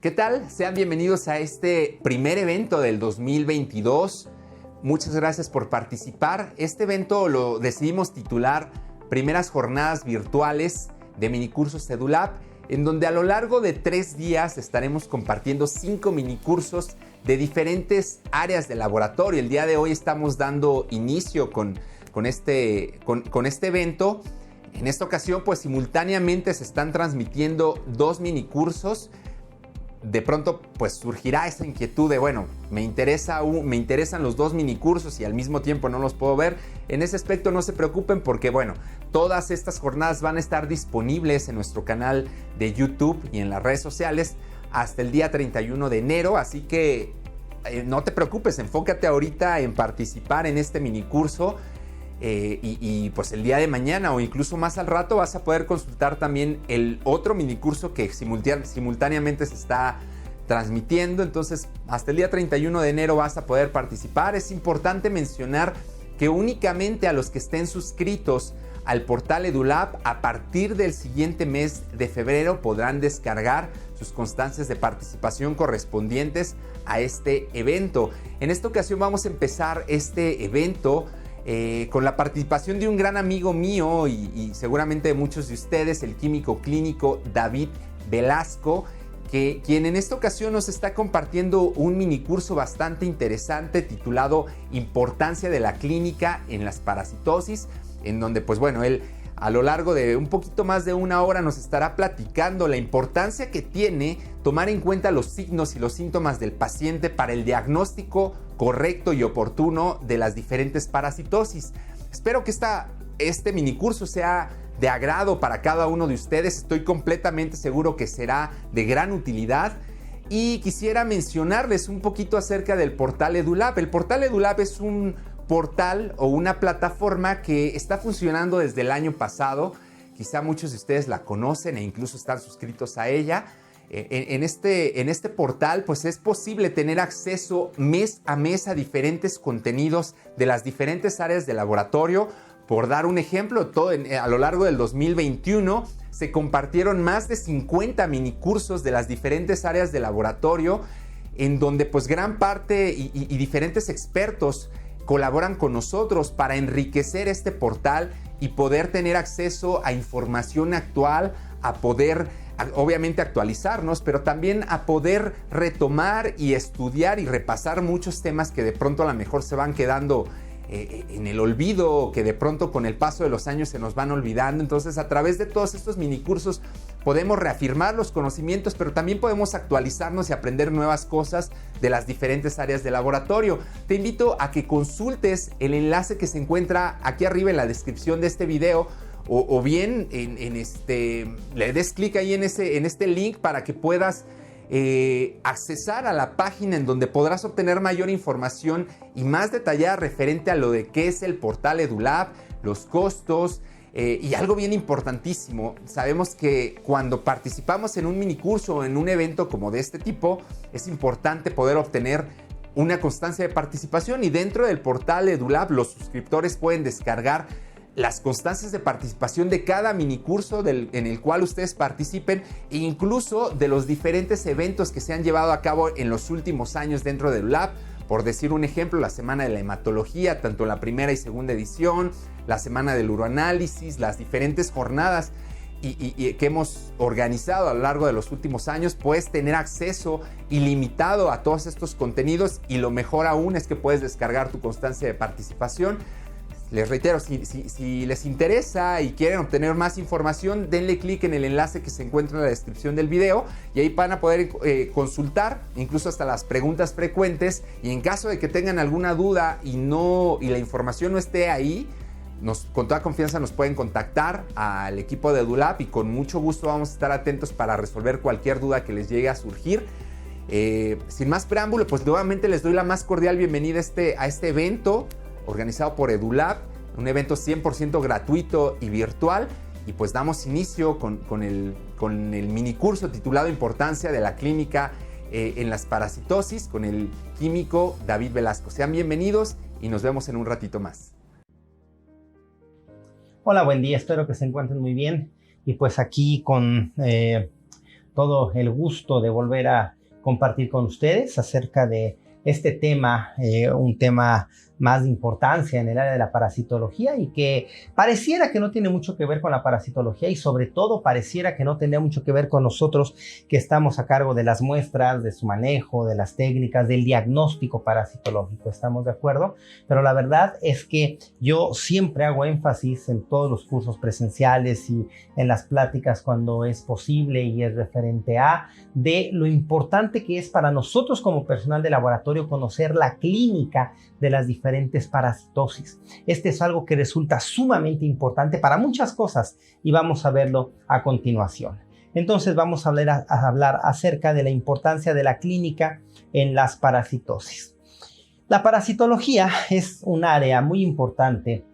¿Qué tal? Sean bienvenidos a este primer evento del 2022. Muchas gracias por participar. Este evento lo decidimos titular Primeras Jornadas Virtuales de Minicursos EduLab, en donde a lo largo de 3 días estaremos compartiendo 5 minicursos de diferentes áreas del laboratorio. El día de hoy estamos dando inicio con este evento. En esta ocasión, pues simultáneamente se están transmitiendo 2 minicursos. De pronto pues surgirá esa inquietud de, bueno, me interesan los 2 minicursos y al mismo tiempo no los puedo ver. En ese aspecto no se preocupen porque, bueno, todas estas jornadas van a estar disponibles en nuestro canal de YouTube y en las redes sociales hasta el día 31 de enero, así que no te preocupes, enfócate ahorita en participar en este minicurso. Y pues el día de mañana o incluso más al rato vas a poder consultar también el otro minicurso que simultáneamente se está transmitiendo. Entonces hasta el día 31 de enero vas a poder participar. Es importante mencionar que únicamente a los que estén suscritos al portal EduLab a partir del siguiente mes de febrero podrán descargar sus constancias de participación correspondientes a este evento. En esta ocasión vamos a empezar este evento con la participación de un gran amigo mío y seguramente de muchos de ustedes, el químico clínico David Velasco, quien en esta ocasión nos está compartiendo un minicurso bastante interesante titulado Importancia de la clínica en las parasitosis, en donde pues bueno, él a lo largo de un poquito más de 1 hora nos estará platicando la importancia que tiene tomar en cuenta los signos y los síntomas del paciente para el diagnóstico correcto y oportuno de las diferentes parasitosis. Espero que este minicurso sea de agrado para cada uno de ustedes. Estoy completamente seguro que será de gran utilidad. Y quisiera mencionarles un poquito acerca del portal EduLab. El portal EduLab es un portal o una plataforma que está funcionando desde el año pasado. Quizá muchos de ustedes la conocen e incluso están suscritos a ella. En este portal pues es posible tener acceso mes a mes a diferentes contenidos de las diferentes áreas del laboratorio. Por dar un ejemplo, a lo largo del 2021 se compartieron más de 50 minicursos de las diferentes áreas del laboratorio, en donde pues gran parte y diferentes expertos colaboran con nosotros para enriquecer este portal y poder tener acceso a información actual, a poder obviamente actualizarnos, pero también a poder retomar y estudiar y repasar muchos temas que de pronto a lo mejor se van quedando en el olvido, que de pronto con el paso de los años se nos van olvidando. Entonces a través de todos estos minicursos podemos reafirmar los conocimientos, pero también podemos actualizarnos y aprender nuevas cosas de las diferentes áreas del laboratorio. Te invito a que consultes el enlace que se encuentra aquí arriba en la descripción de este video, o bien le des clic ahí en este link para que puedas accesar a la página en donde podrás obtener mayor información y más detallada referente a lo de qué es el portal EduLab, los costos y algo bien importantísimo. Sabemos que cuando participamos en un minicurso o en un evento como de este tipo, es importante poder obtener una constancia de participación, y dentro del portal EduLab los suscriptores pueden descargar las constancias de participación de cada minicurso en el cual ustedes participen, e incluso de los diferentes eventos que se han llevado a cabo en los últimos años dentro del lab. Por decir un ejemplo, la semana de la hematología, tanto la primera y segunda edición, la semana del uroanálisis, las diferentes jornadas y que hemos organizado a lo largo de los últimos años. Puedes tener acceso ilimitado a todos estos contenidos, y lo mejor aún es que puedes descargar tu constancia de participación. Les reitero, si les interesa y quieren obtener más información, denle clic en el enlace que se encuentra en la descripción del video, y ahí van a poder consultar incluso hasta las preguntas frecuentes. Y en caso de que tengan alguna duda y la información no esté ahí, con toda confianza nos pueden contactar al equipo de EduLab, y con mucho gusto vamos a estar atentos para resolver cualquier duda que les llegue a surgir. Sin más preámbulo, pues nuevamente les doy la más cordial bienvenida a este evento organizado por EduLab, un evento 100% gratuito y virtual. Y pues damos inicio con el minicurso titulado Importancia de la clínica en las parasitosis, con el químico David Velasco. Sean bienvenidos y nos vemos en un ratito más. Hola, buen día, espero que se encuentren muy bien. Y pues aquí con todo el gusto de volver a compartir con ustedes acerca de este tema, un tema más de importancia en el área de la parasitología y que pareciera que no tiene mucho que ver con la parasitología y sobre todo pareciera que no tendría mucho que ver con nosotros que estamos a cargo de las muestras, de su manejo, de las técnicas, del diagnóstico parasitológico. ¿Estamos de acuerdo? Pero la verdad es que yo siempre hago énfasis en todos los cursos presenciales y en las pláticas cuando es posible y es referente a de lo importante que es para nosotros como personal de laboratorio conocer la clínica de las diferentes parasitosis. Este es algo que resulta sumamente importante para muchas cosas y vamos a verlo a continuación. Entonces vamos a hablar acerca de la importancia de la clínica en las parasitosis. La parasitología es un área muy importante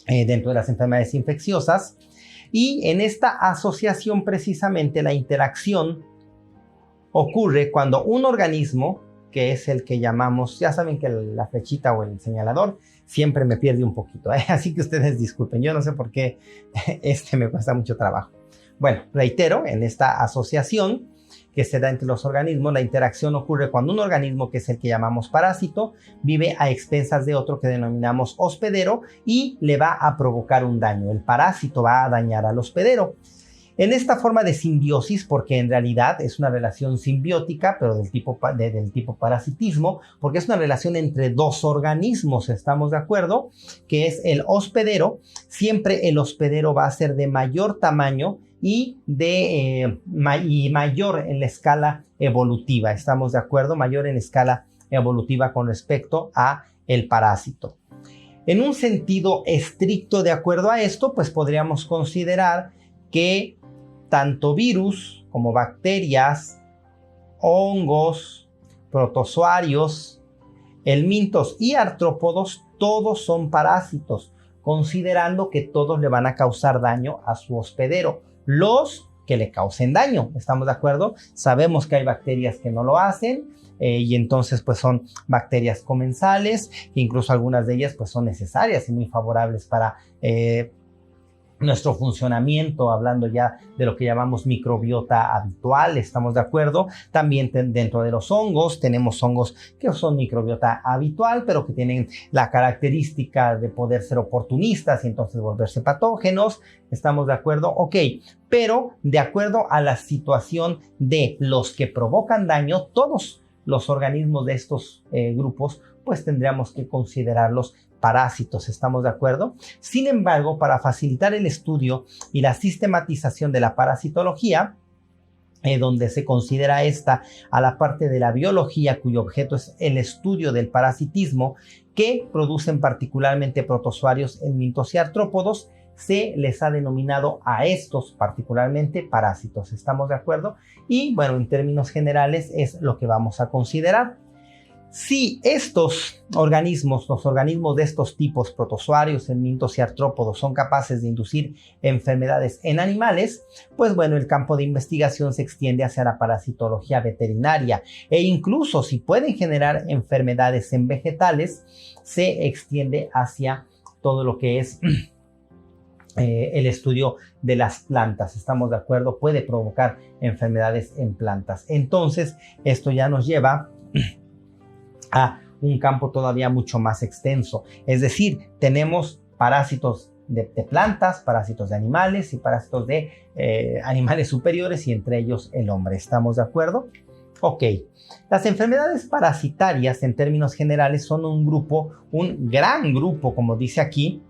dentro de las enfermedades infecciosas y en esta asociación precisamente la interacción ocurre cuando un organismo, que es el que llamamos, ya saben que la flechita o el señalador siempre me pierde un poquito, así que ustedes disculpen, yo no sé por qué me cuesta mucho trabajo. Bueno, reitero, en esta asociación que se da entre los organismos, la interacción ocurre cuando un organismo, que es el que llamamos parásito, vive a expensas de otro que denominamos hospedero y le va a provocar un daño. El parásito va a dañar al hospedero. En esta forma de simbiosis, porque en realidad es una relación simbiótica, pero del tipo parasitismo, porque es una relación entre dos organismos, ¿estamos de acuerdo? Que es el hospedero. Siempre el hospedero va a ser de mayor tamaño y mayor en la escala evolutiva, ¿estamos de acuerdo? Mayor en escala evolutiva con respecto a el parásito. En un sentido estricto de acuerdo a esto, pues podríamos considerar que tanto virus como bacterias, hongos, protozoarios, helmintos y artrópodos, todos son parásitos, considerando que todos le van a causar daño a su hospedero. Los que le causen daño, ¿estamos de acuerdo? Sabemos que hay bacterias que no lo hacen y entonces pues son bacterias comensales, que incluso algunas de ellas pues son necesarias y muy favorables para nuestro funcionamiento, hablando ya de lo que llamamos microbiota habitual, ¿estamos de acuerdo? También dentro de los hongos, tenemos hongos que son microbiota habitual, pero que tienen la característica de poder ser oportunistas y entonces volverse patógenos, ¿estamos de acuerdo? Ok, pero de acuerdo a la situación de los que provocan daño, todos los organismos de estos grupos, pues tendríamos que considerarlos parásitos, ¿estamos de acuerdo? Sin embargo, para facilitar el estudio y la sistematización de la parasitología, donde se considera esta a la parte de la biología cuyo objeto es el estudio del parasitismo que producen particularmente protozoarios, helmintos y artrópodos, se les ha denominado a estos particularmente parásitos, ¿estamos de acuerdo? Y bueno, en términos generales es lo que vamos a considerar. Si estos organismos, los organismos de estos tipos, protozoarios, helmintos y artrópodos, son capaces de inducir enfermedades en animales, pues bueno, el campo de investigación se extiende hacia la parasitología veterinaria e incluso si pueden generar enfermedades en vegetales, se extiende hacia todo lo que es el estudio de las plantas, ¿estamos de acuerdo? Puede provocar enfermedades en plantas. Entonces, esto ya nos lleva a un campo todavía mucho más extenso. Es decir, tenemos parásitos de plantas, parásitos de animales y parásitos de animales superiores y entre ellos el hombre. ¿Estamos de acuerdo? Ok. Las enfermedades parasitarias en términos generales son un gran grupo, como dice aquí,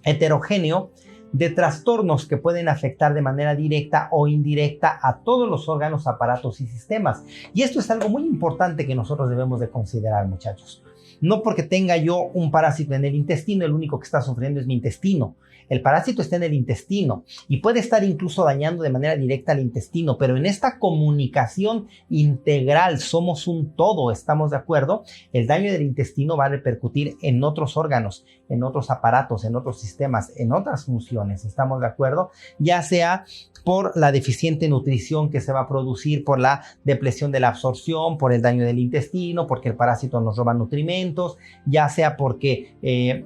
heterogéneo de trastornos que pueden afectar de manera directa o indirecta a todos los órganos, aparatos y sistemas. Y esto es algo muy importante que nosotros debemos de considerar, muchachos. No porque tenga yo un parásito en el intestino, el único que está sufriendo es mi intestino. El parásito está en el intestino y puede estar incluso dañando de manera directa al intestino, pero en esta comunicación integral somos un todo, ¿estamos de acuerdo? El daño del intestino va a repercutir en otros órganos, en otros aparatos, en otros sistemas, en otras funciones, ¿estamos de acuerdo? Ya sea por la deficiente nutrición que se va a producir, por la depresión de la absorción, por el daño del intestino, porque el parásito nos roba nutrimentos, medicamentos, ya sea porque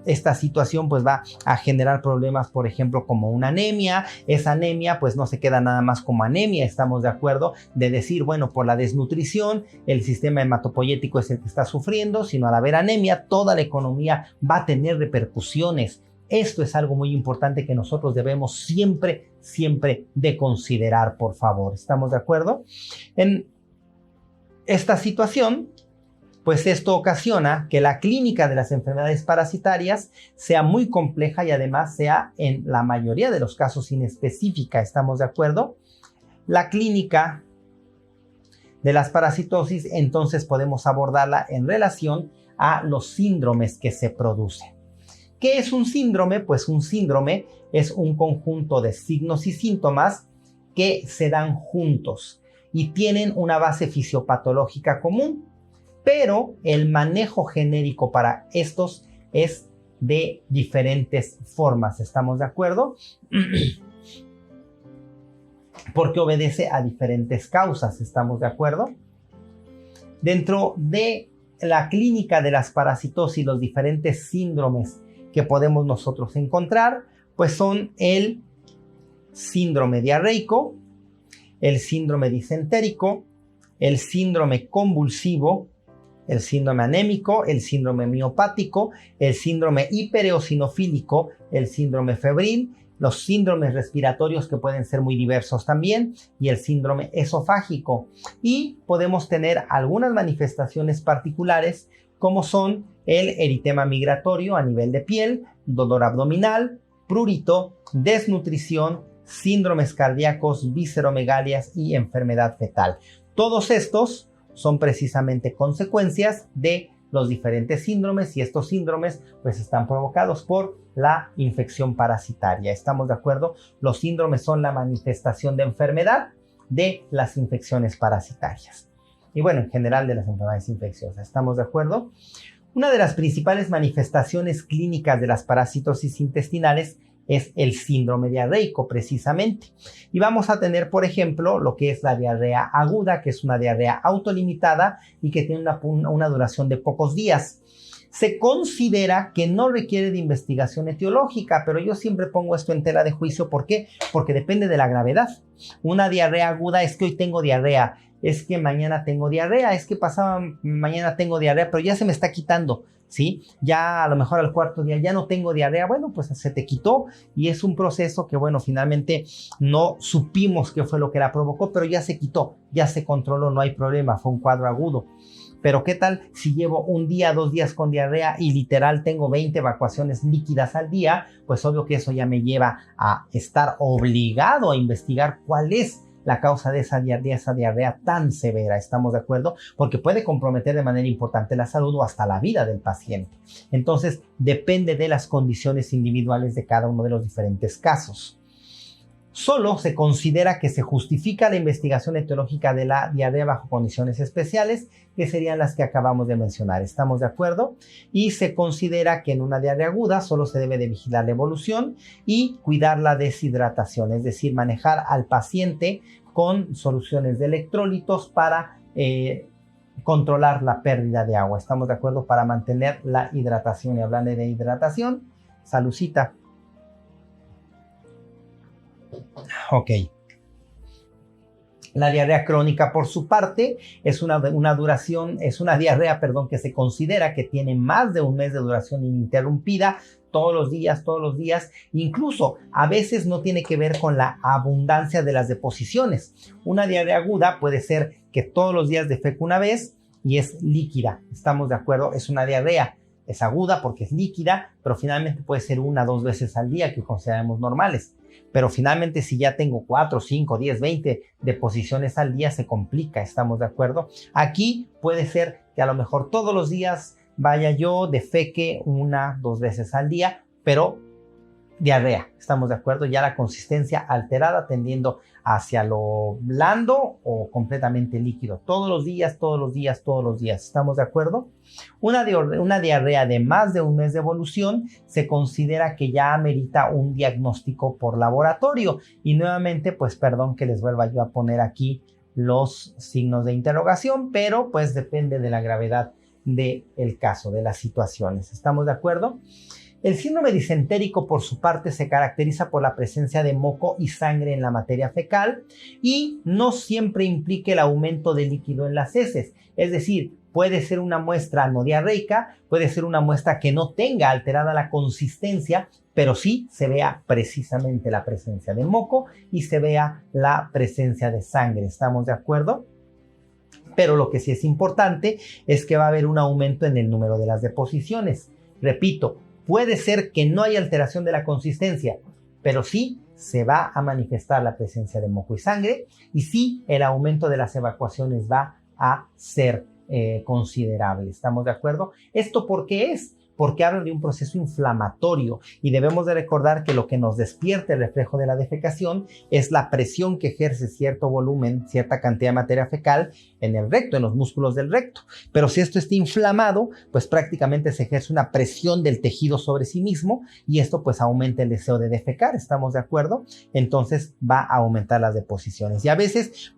esta situación pues va a generar problemas, por ejemplo, como una anemia. Esa anemia pues no se queda nada más como anemia, estamos de acuerdo, de decir, bueno, por la desnutrición, el sistema hematopoyético es el que está sufriendo, sino al haber anemia, toda la economía va a tener repercusiones. Esto es algo muy importante que nosotros debemos siempre de considerar, por favor. ¿Estamos de acuerdo? En esta situación, pues esto ocasiona que la clínica de las enfermedades parasitarias sea muy compleja y además sea en la mayoría de los casos inespecífica. ¿Estamos de acuerdo? La clínica de las parasitosis, entonces podemos abordarla en relación a los síndromes que se producen. ¿Qué es un síndrome? Pues un síndrome es un conjunto de signos y síntomas que se dan juntos y tienen una base fisiopatológica común, pero el manejo genérico para estos es de diferentes formas. ¿Estamos de acuerdo? Porque obedece a diferentes causas. ¿Estamos de acuerdo? Dentro de la clínica de las parasitosis, los diferentes síndromes que podemos nosotros encontrar, pues son el síndrome diarreico, el síndrome disentérico, el síndrome convulsivo, el síndrome anémico, el síndrome miopático, el síndrome hipereosinofílico, el síndrome febril, los síndromes respiratorios que pueden ser muy diversos también y el síndrome esofágico. Y podemos tener algunas manifestaciones particulares como son el eritema migratorio a nivel de piel, dolor abdominal, prurito, desnutrición, síndromes cardíacos, visceromegalias y enfermedad fetal. Todos estos son precisamente consecuencias de los diferentes síndromes y estos síndromes pues están provocados por la infección parasitaria. ¿Estamos de acuerdo? Los síndromes son la manifestación de enfermedad de las infecciones parasitarias. Y bueno, en general de las enfermedades infecciosas. ¿Estamos de acuerdo? Una de las principales manifestaciones clínicas de las parasitosis intestinales es el síndrome diarreico, precisamente. Y vamos a tener, por ejemplo, lo que es la diarrea aguda, que es una diarrea autolimitada y que tiene una duración de pocos días. Se considera que no requiere de investigación etiológica, pero yo siempre pongo esto en tela de juicio. ¿Por qué? Porque depende de la gravedad. Una diarrea aguda es que hoy tengo diarrea, es que mañana tengo diarrea, es que pasado mañana tengo diarrea, pero ya se me está quitando, ¿sí? Ya a lo mejor al cuarto día ya no tengo diarrea, bueno, pues se te quitó y es un proceso que, bueno, finalmente no supimos qué fue lo que la provocó, pero ya se quitó, ya se controló, no hay problema, fue un cuadro agudo. Pero ¿qué tal si llevo un día, 2 días con diarrea y literal tengo 20 evacuaciones líquidas al día? Pues obvio que eso ya me lleva a estar obligado a investigar cuál es la causa de esa diarrea tan severa. ¿Estamos de acuerdo? Porque puede comprometer de manera importante la salud o hasta la vida del paciente. Entonces, depende de las condiciones individuales de cada uno de los diferentes casos. Solo se considera que se justifica la investigación etiológica de la diarrea bajo condiciones especiales, que serían las que acabamos de mencionar. ¿Estamos de acuerdo? Y se considera que en una diarrea aguda solo se debe de vigilar la evolución y cuidar la deshidratación, es decir, manejar al paciente con soluciones de electrolitos para controlar la pérdida de agua. ¿Estamos de acuerdo? Para mantener la hidratación. Y hablando de hidratación, salucita. Ok. La diarrea crónica, por su parte, es una diarrea, que se considera que tiene más de un mes de duración ininterrumpida, todos los días, incluso a veces no tiene que ver con la abundancia de las deposiciones. Una diarrea aguda puede ser que todos los días defeque una vez y es líquida. ¿Estamos de acuerdo? Es una diarrea. Es aguda porque es líquida, pero finalmente puede ser 1 o 2 veces al día que consideramos normales. Pero finalmente si ya tengo 4, 5, 10, 20 deposiciones al día se complica, ¿estamos de acuerdo? Aquí puede ser que a lo mejor todos los días vaya yo, defeque 1, 2 veces al día, pero diarrea, ¿estamos de acuerdo? Ya la consistencia alterada tendiendo hacia lo blando o completamente líquido. Todos los días, ¿estamos de acuerdo? Una diarrea de más de un mes de evolución se considera que ya amerita un diagnóstico por laboratorio. Y nuevamente, pues perdón que les vuelva yo a poner aquí los signos de interrogación, pero pues depende de la gravedad del caso, de las situaciones. ¿Estamos de acuerdo? El síndrome disentérico, por su parte, se caracteriza por la presencia de moco y sangre en la materia fecal y no siempre implica el aumento de líquido en las heces. Es decir, puede ser una muestra no diarreica, puede ser una muestra que no tenga alterada la consistencia, pero sí se vea precisamente la presencia de moco y se vea la presencia de sangre. ¿Estamos de acuerdo? Pero lo que sí es importante es que va a haber un aumento en el número de las deposiciones. Repito, puede ser que no haya alteración de la consistencia, pero sí se va a manifestar la presencia de moco y sangre y sí el aumento de las evacuaciones va a ser considerable. ¿Estamos de acuerdo? ¿Esto por qué es? Porque habla de un proceso inflamatorio y debemos de recordar que lo que nos despierta el reflejo de la defecación es la presión que ejerce cierto volumen, cierta cantidad de materia fecal en el recto, en los músculos del recto. Pero si esto está inflamado, pues prácticamente se ejerce una presión del tejido sobre sí mismo y esto pues aumenta el deseo de defecar. ¿Estamos de acuerdo? Entonces va a aumentar las deposiciones y a veces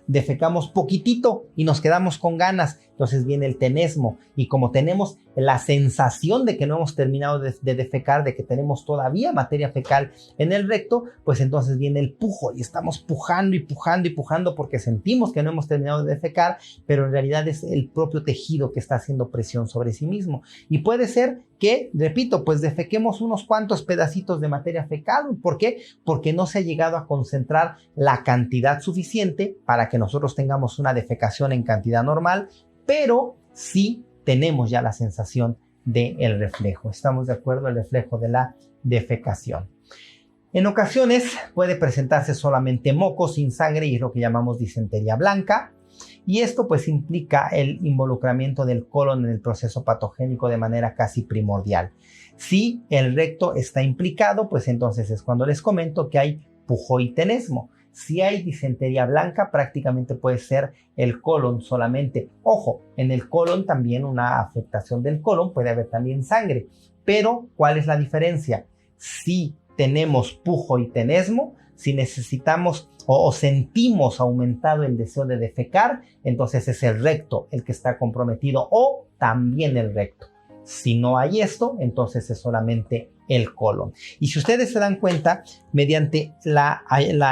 defecamos poquitito y nos quedamos con ganas. Entonces viene el tenesmo y como tenemos la sensación de que no hemos terminado de defecar, de que tenemos todavía materia fecal en el recto, pues entonces viene el pujo y estamos pujando y pujando y pujando porque sentimos que no hemos terminado de defecar, pero en realidad es el propio tejido que está haciendo presión sobre sí mismo. Y puede ser que, repito, pues defequemos unos cuantos pedacitos de materia fecal. ¿Por qué? Porque no se ha llegado a concentrar la cantidad suficiente para que nosotros tengamos una defecación en cantidad normal, pero sí tenemos ya la sensación del reflejo. ¿Estamos de acuerdo? El reflejo de la defecación. En ocasiones puede presentarse solamente moco sin sangre y es lo que llamamos disentería blanca. Y esto pues implica el involucramiento del colon en el proceso patogénico de manera casi primordial. Si el recto está implicado, pues entonces es cuando les comento que hay pujo y tenesmo. Si hay disentería blanca, prácticamente puede ser el colon solamente. Ojo, en el colon también una afectación del colon, puede haber también sangre. Pero, ¿cuál es la diferencia? Si tenemos pujo y tenesmo, si necesitamos o sentimos aumentado el deseo de defecar, entonces es el recto el que está comprometido o también el recto. Si no hay esto, entonces es solamente el colon. Y si ustedes se dan cuenta, mediante la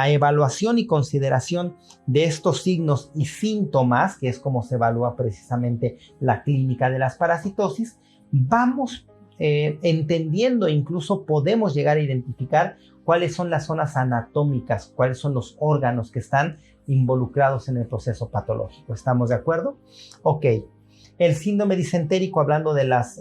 evaluación y consideración de estos signos y síntomas, que es como se evalúa precisamente la clínica de las parasitosis, vamos entendiendo, incluso podemos llegar a identificar cuáles son las zonas anatómicas, cuáles son los órganos que están involucrados en el proceso patológico. ¿Estamos de acuerdo? Ok. El síndrome disentérico, hablando de las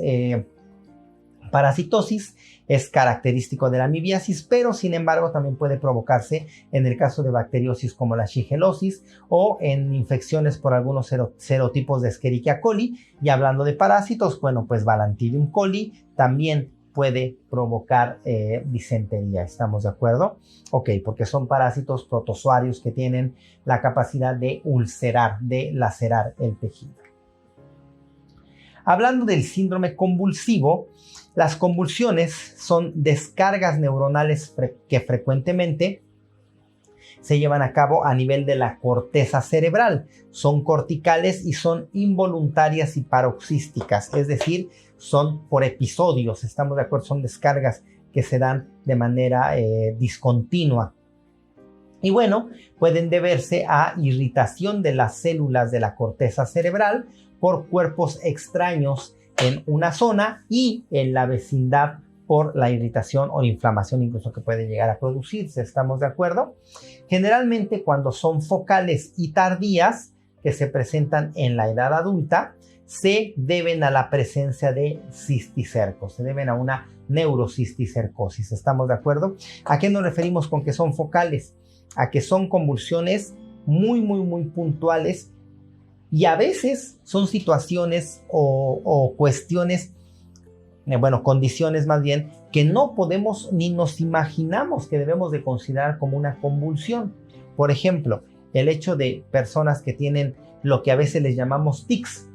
parasitosis, es característico de la amibiasis, pero sin embargo también puede provocarse en el caso de bacteriosis como la shigellosis o en infecciones por algunos serotipos de Escherichia coli. Y hablando de parásitos, bueno, pues Balantidium coli también puede provocar disentería. ¿Estamos de acuerdo? Ok, porque son parásitos protozoarios que tienen la capacidad de ulcerar, de lacerar el tejido. Hablando del síndrome convulsivo, las convulsiones son descargas neuronales que frecuentemente se llevan a cabo a nivel de la corteza cerebral. Son corticales y son involuntarias y paroxísticas, es decir, son por episodios. ¿Estamos de acuerdo? Son descargas que se dan de manera discontinua. Y bueno, pueden deberse a irritación de las células de la corteza cerebral por cuerpos extraños en una zona y en la vecindad por la irritación o inflamación incluso que puede llegar a producirse. ¿Estamos de acuerdo? Generalmente cuando son focales y tardías, que se presentan en la edad adulta, se deben a la presencia de cisticercos, se deben a una neurocisticercosis. ¿Estamos de acuerdo? ¿A qué nos referimos con que son focales? A que son convulsiones muy puntuales y a veces son situaciones o cuestiones, condiciones más bien, que no podemos ni nos imaginamos que debemos de considerar como una convulsión. Por ejemplo, el hecho de personas que tienen lo que a veces les llamamos tics.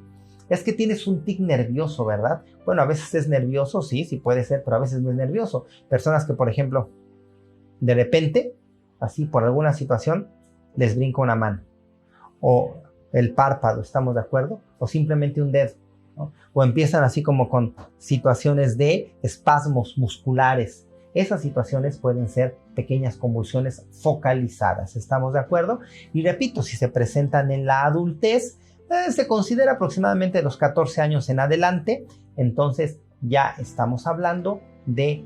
Es que tienes un tic nervioso, ¿verdad? Bueno, a veces es nervioso, sí puede ser, pero a veces no es nervioso. Personas que, por ejemplo, de repente, así por alguna situación, les brinca una mano. O el párpado, ¿estamos de acuerdo? O simplemente un dedo. ¿no? O empiezan así como con situaciones de espasmos musculares. Esas situaciones pueden ser pequeñas convulsiones focalizadas, ¿estamos de acuerdo? Y repito, si se presentan en la adultez, se considera aproximadamente de los 14 años en adelante, entonces ya estamos hablando de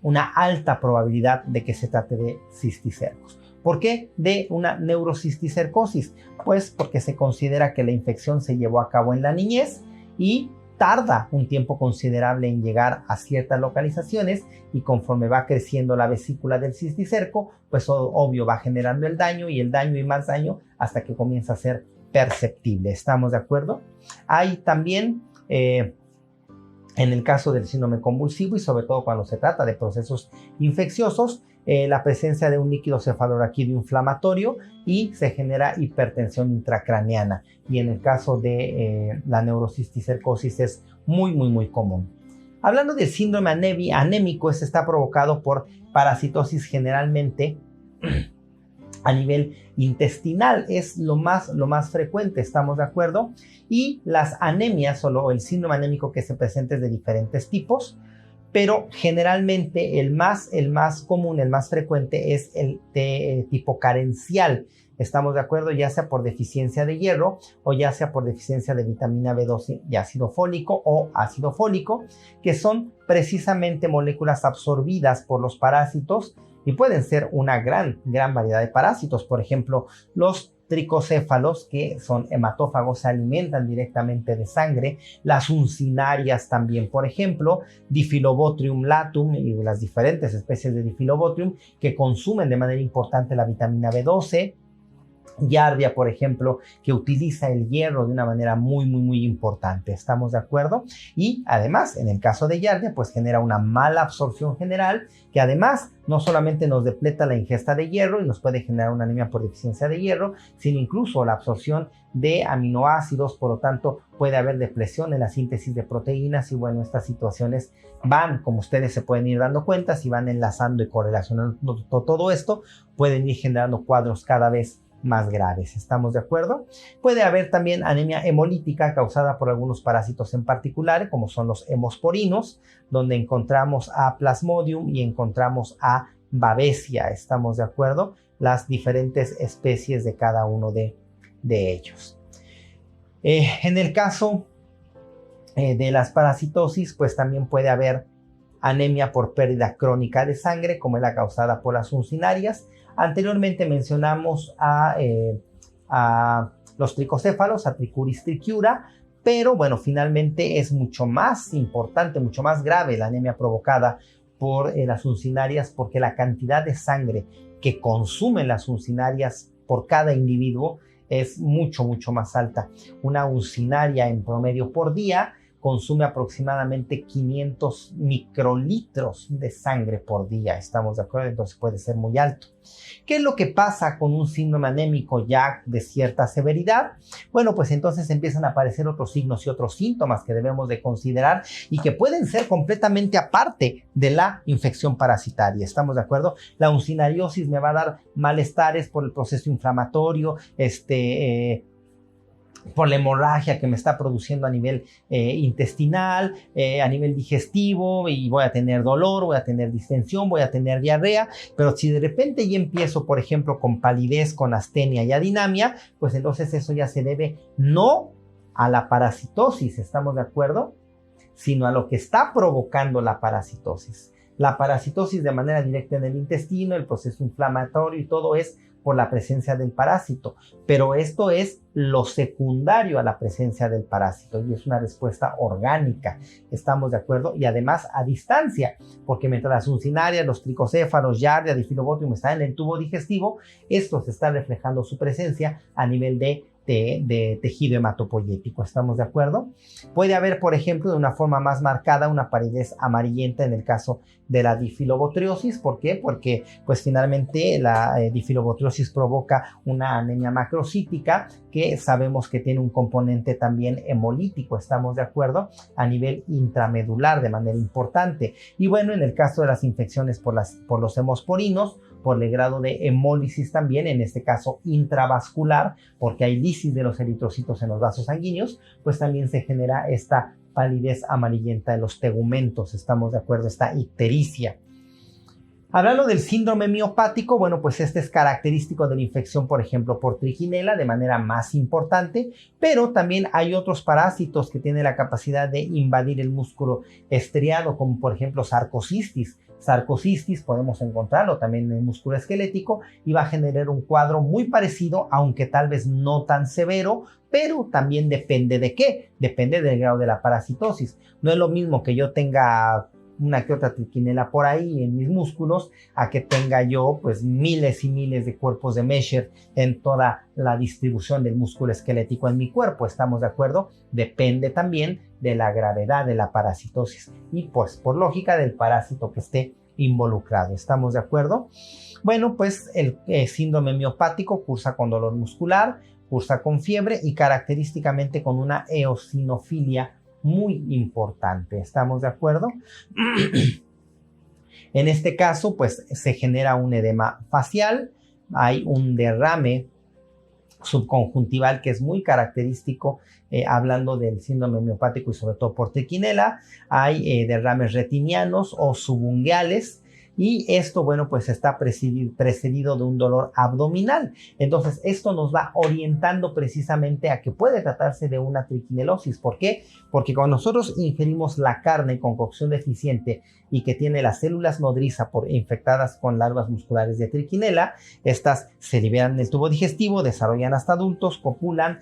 una alta probabilidad de que se trate de cisticercos. ¿Por qué de una neurocisticercosis? Pues porque se considera que la infección se llevó a cabo en la niñez y tarda un tiempo considerable en llegar a ciertas localizaciones, y conforme va creciendo la vesícula del cisticerco, pues obvio va generando el daño y más daño hasta que comienza a ser perceptible. ¿Estamos de acuerdo? Hay también en el caso del síndrome convulsivo, y sobre todo cuando se trata de procesos infecciosos, la presencia de un líquido cefalorraquídeo inflamatorio y se genera hipertensión intracraneana. Y en el caso de la neurocisticercosis es muy común. Hablando del síndrome anémico, este está provocado por parasitosis generalmente a nivel intestinal, es lo más frecuente, ¿estamos de acuerdo? Y las anemias o el síndrome anémico que se presenta es de diferentes tipos, pero generalmente el más común, el más frecuente es el de tipo carencial. ¿Estamos de acuerdo? Ya sea por deficiencia de hierro o ya sea por deficiencia de vitamina B12 y ácido fólico o ácido fólico, que son precisamente moléculas absorbidas por los parásitos, y pueden ser una gran variedad de parásitos. Por ejemplo, los tricocéfalos, que son hematófagos, se alimentan directamente de sangre. Las uncinarias también, por ejemplo, Diphyllobotrium latum y las diferentes especies de Diphyllobotrium que consumen de manera importante la vitamina B12. Giardia, por ejemplo, que utiliza el hierro de una manera muy importante. ¿Estamos de acuerdo? Y además, en el caso de Giardia, pues genera una mala absorción general, que además no solamente nos depleta la ingesta de hierro y nos puede generar una anemia por deficiencia de hierro, sino incluso la absorción de aminoácidos. Por lo tanto, puede haber depresión en la síntesis de proteínas, y bueno, estas situaciones van, como ustedes se pueden ir dando cuenta, si van enlazando y correlacionando todo esto, pueden ir generando cuadros cada vez más graves. ¿Estamos de acuerdo? Puede haber también anemia hemolítica causada por algunos parásitos en particular, como son los hemosporinos, donde encontramos a Plasmodium y encontramos a Babesia. ¿Estamos de acuerdo? Las diferentes especies de cada uno de ellos. En el caso de las parasitosis, pues también puede haber anemia por pérdida crónica de sangre, como es la causada por las uncinarias. Anteriormente mencionamos a los tricocéfalos, a Trichuris trichiura, pero bueno, finalmente es mucho más importante, mucho más grave la anemia provocada por las uncinarias, porque la cantidad de sangre que consumen las uncinarias por cada individuo es mucho más alta. Una uncinaria en promedio por día consume aproximadamente 500 microlitros de sangre por día. ¿Estamos de acuerdo? Entonces puede ser muy alto. ¿Qué es lo que pasa con un síndrome anémico ya de cierta severidad? Bueno, pues entonces empiezan a aparecer otros signos y otros síntomas que debemos de considerar y que pueden ser completamente aparte de la infección parasitaria. ¿Estamos de acuerdo? La uncinariosis me va a dar malestares por el proceso inflamatorio, por la hemorragia que me está produciendo a nivel intestinal, a nivel digestivo, y voy a tener dolor, voy a tener distensión, voy a tener diarrea. Pero si de repente ya empiezo, por ejemplo, con palidez, con astenia y adinamia, pues entonces eso ya se debe no a la parasitosis, ¿estamos de acuerdo?, sino a lo que está provocando la parasitosis. La parasitosis de manera directa en el intestino, el proceso inflamatorio y todo es por la presencia del parásito, pero esto es lo secundario a la presencia del parásito y es una respuesta orgánica. ¿Estamos de acuerdo? Y además a distancia, porque mientras las uncinarias, los tricocéfalos, Giardia, Diphyllobotrium están en el tubo digestivo, estos están reflejando su presencia a nivel de tejido hematopoyético. ¿Estamos de acuerdo? Puede haber, por ejemplo, de una forma más marcada una palidez amarillenta en el caso de la difilobotreosis. ¿Por qué? Porque pues finalmente la difilobotreosis provoca una anemia macrocítica que sabemos que tiene un componente también hemolítico. ¿Estamos de acuerdo? A nivel intramedular de manera importante. Y bueno, en el caso de las infecciones por los hemosporinos, por el grado de hemólisis también, en este caso intravascular, porque hay lisis de los eritrocitos en los vasos sanguíneos, pues también se genera esta palidez amarillenta de los tegumentos, estamos de acuerdo, esta ictericia. Hablando del síndrome miopático, bueno, pues este es característico de la infección, por ejemplo, por trichinela de manera más importante, pero también hay otros parásitos que tienen la capacidad de invadir el músculo estriado, como por ejemplo sarcocistis. Sarcocistis podemos encontrarlo también en el músculo esquelético y va a generar un cuadro muy parecido, aunque tal vez no tan severo, pero también depende de qué, depende del grado de la parasitosis. No es lo mismo que yo tenga una que otra trichinela por ahí en mis músculos, a que tenga yo pues miles y miles de cuerpos de Mesher en toda la distribución del músculo esquelético en mi cuerpo. ¿Estamos de acuerdo? Depende también de la gravedad de la parasitosis y pues por lógica del parásito que esté involucrado. ¿Estamos de acuerdo? Bueno, pues el síndrome miopático cursa con dolor muscular, cursa con fiebre y característicamente con una eosinofilia muy importante. ¿Estamos de acuerdo? En este caso, pues se genera un edema facial, hay un derrame subconjuntival que es muy característico, hablando del síndrome miopático y sobre todo por trichinela, hay derrames retinianos o subunguales. Y esto, bueno, pues está precedido de un dolor abdominal. Entonces, esto nos va orientando precisamente a que puede tratarse de una triquinelosis. ¿Por qué? Porque cuando nosotros ingerimos la carne con cocción deficiente y que tiene las células nodriza infectadas con larvas musculares de trichinela, estas se liberan del tubo digestivo, desarrollan hasta adultos, copulan,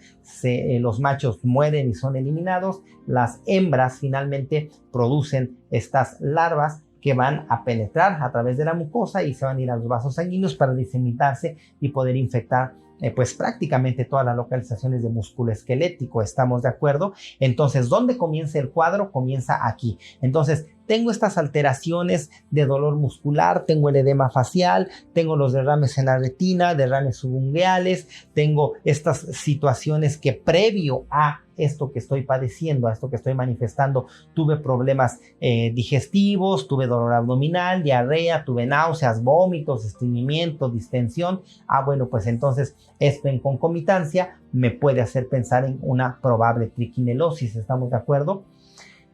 los machos mueren y son eliminados, las hembras finalmente producen estas larvas que van a penetrar a través de la mucosa y se van a ir a los vasos sanguíneos para disemitarse y poder infectar pues prácticamente todas las localizaciones de músculo esquelético. ¿Estamos de acuerdo? Entonces, ¿dónde comienza el cuadro? Comienza aquí. Entonces, tengo estas alteraciones de dolor muscular, tengo el edema facial, tengo los derrames en la retina, derrames subunguales, tengo estas situaciones que previo a esto que estoy padeciendo, a esto que estoy manifestando, tuve problemas digestivos, tuve dolor abdominal, diarrea, tuve náuseas, vómitos, estreñimiento, distensión. Bueno, pues entonces esto en concomitancia me puede hacer pensar en una probable triquinelosis. ¿Estamos de acuerdo?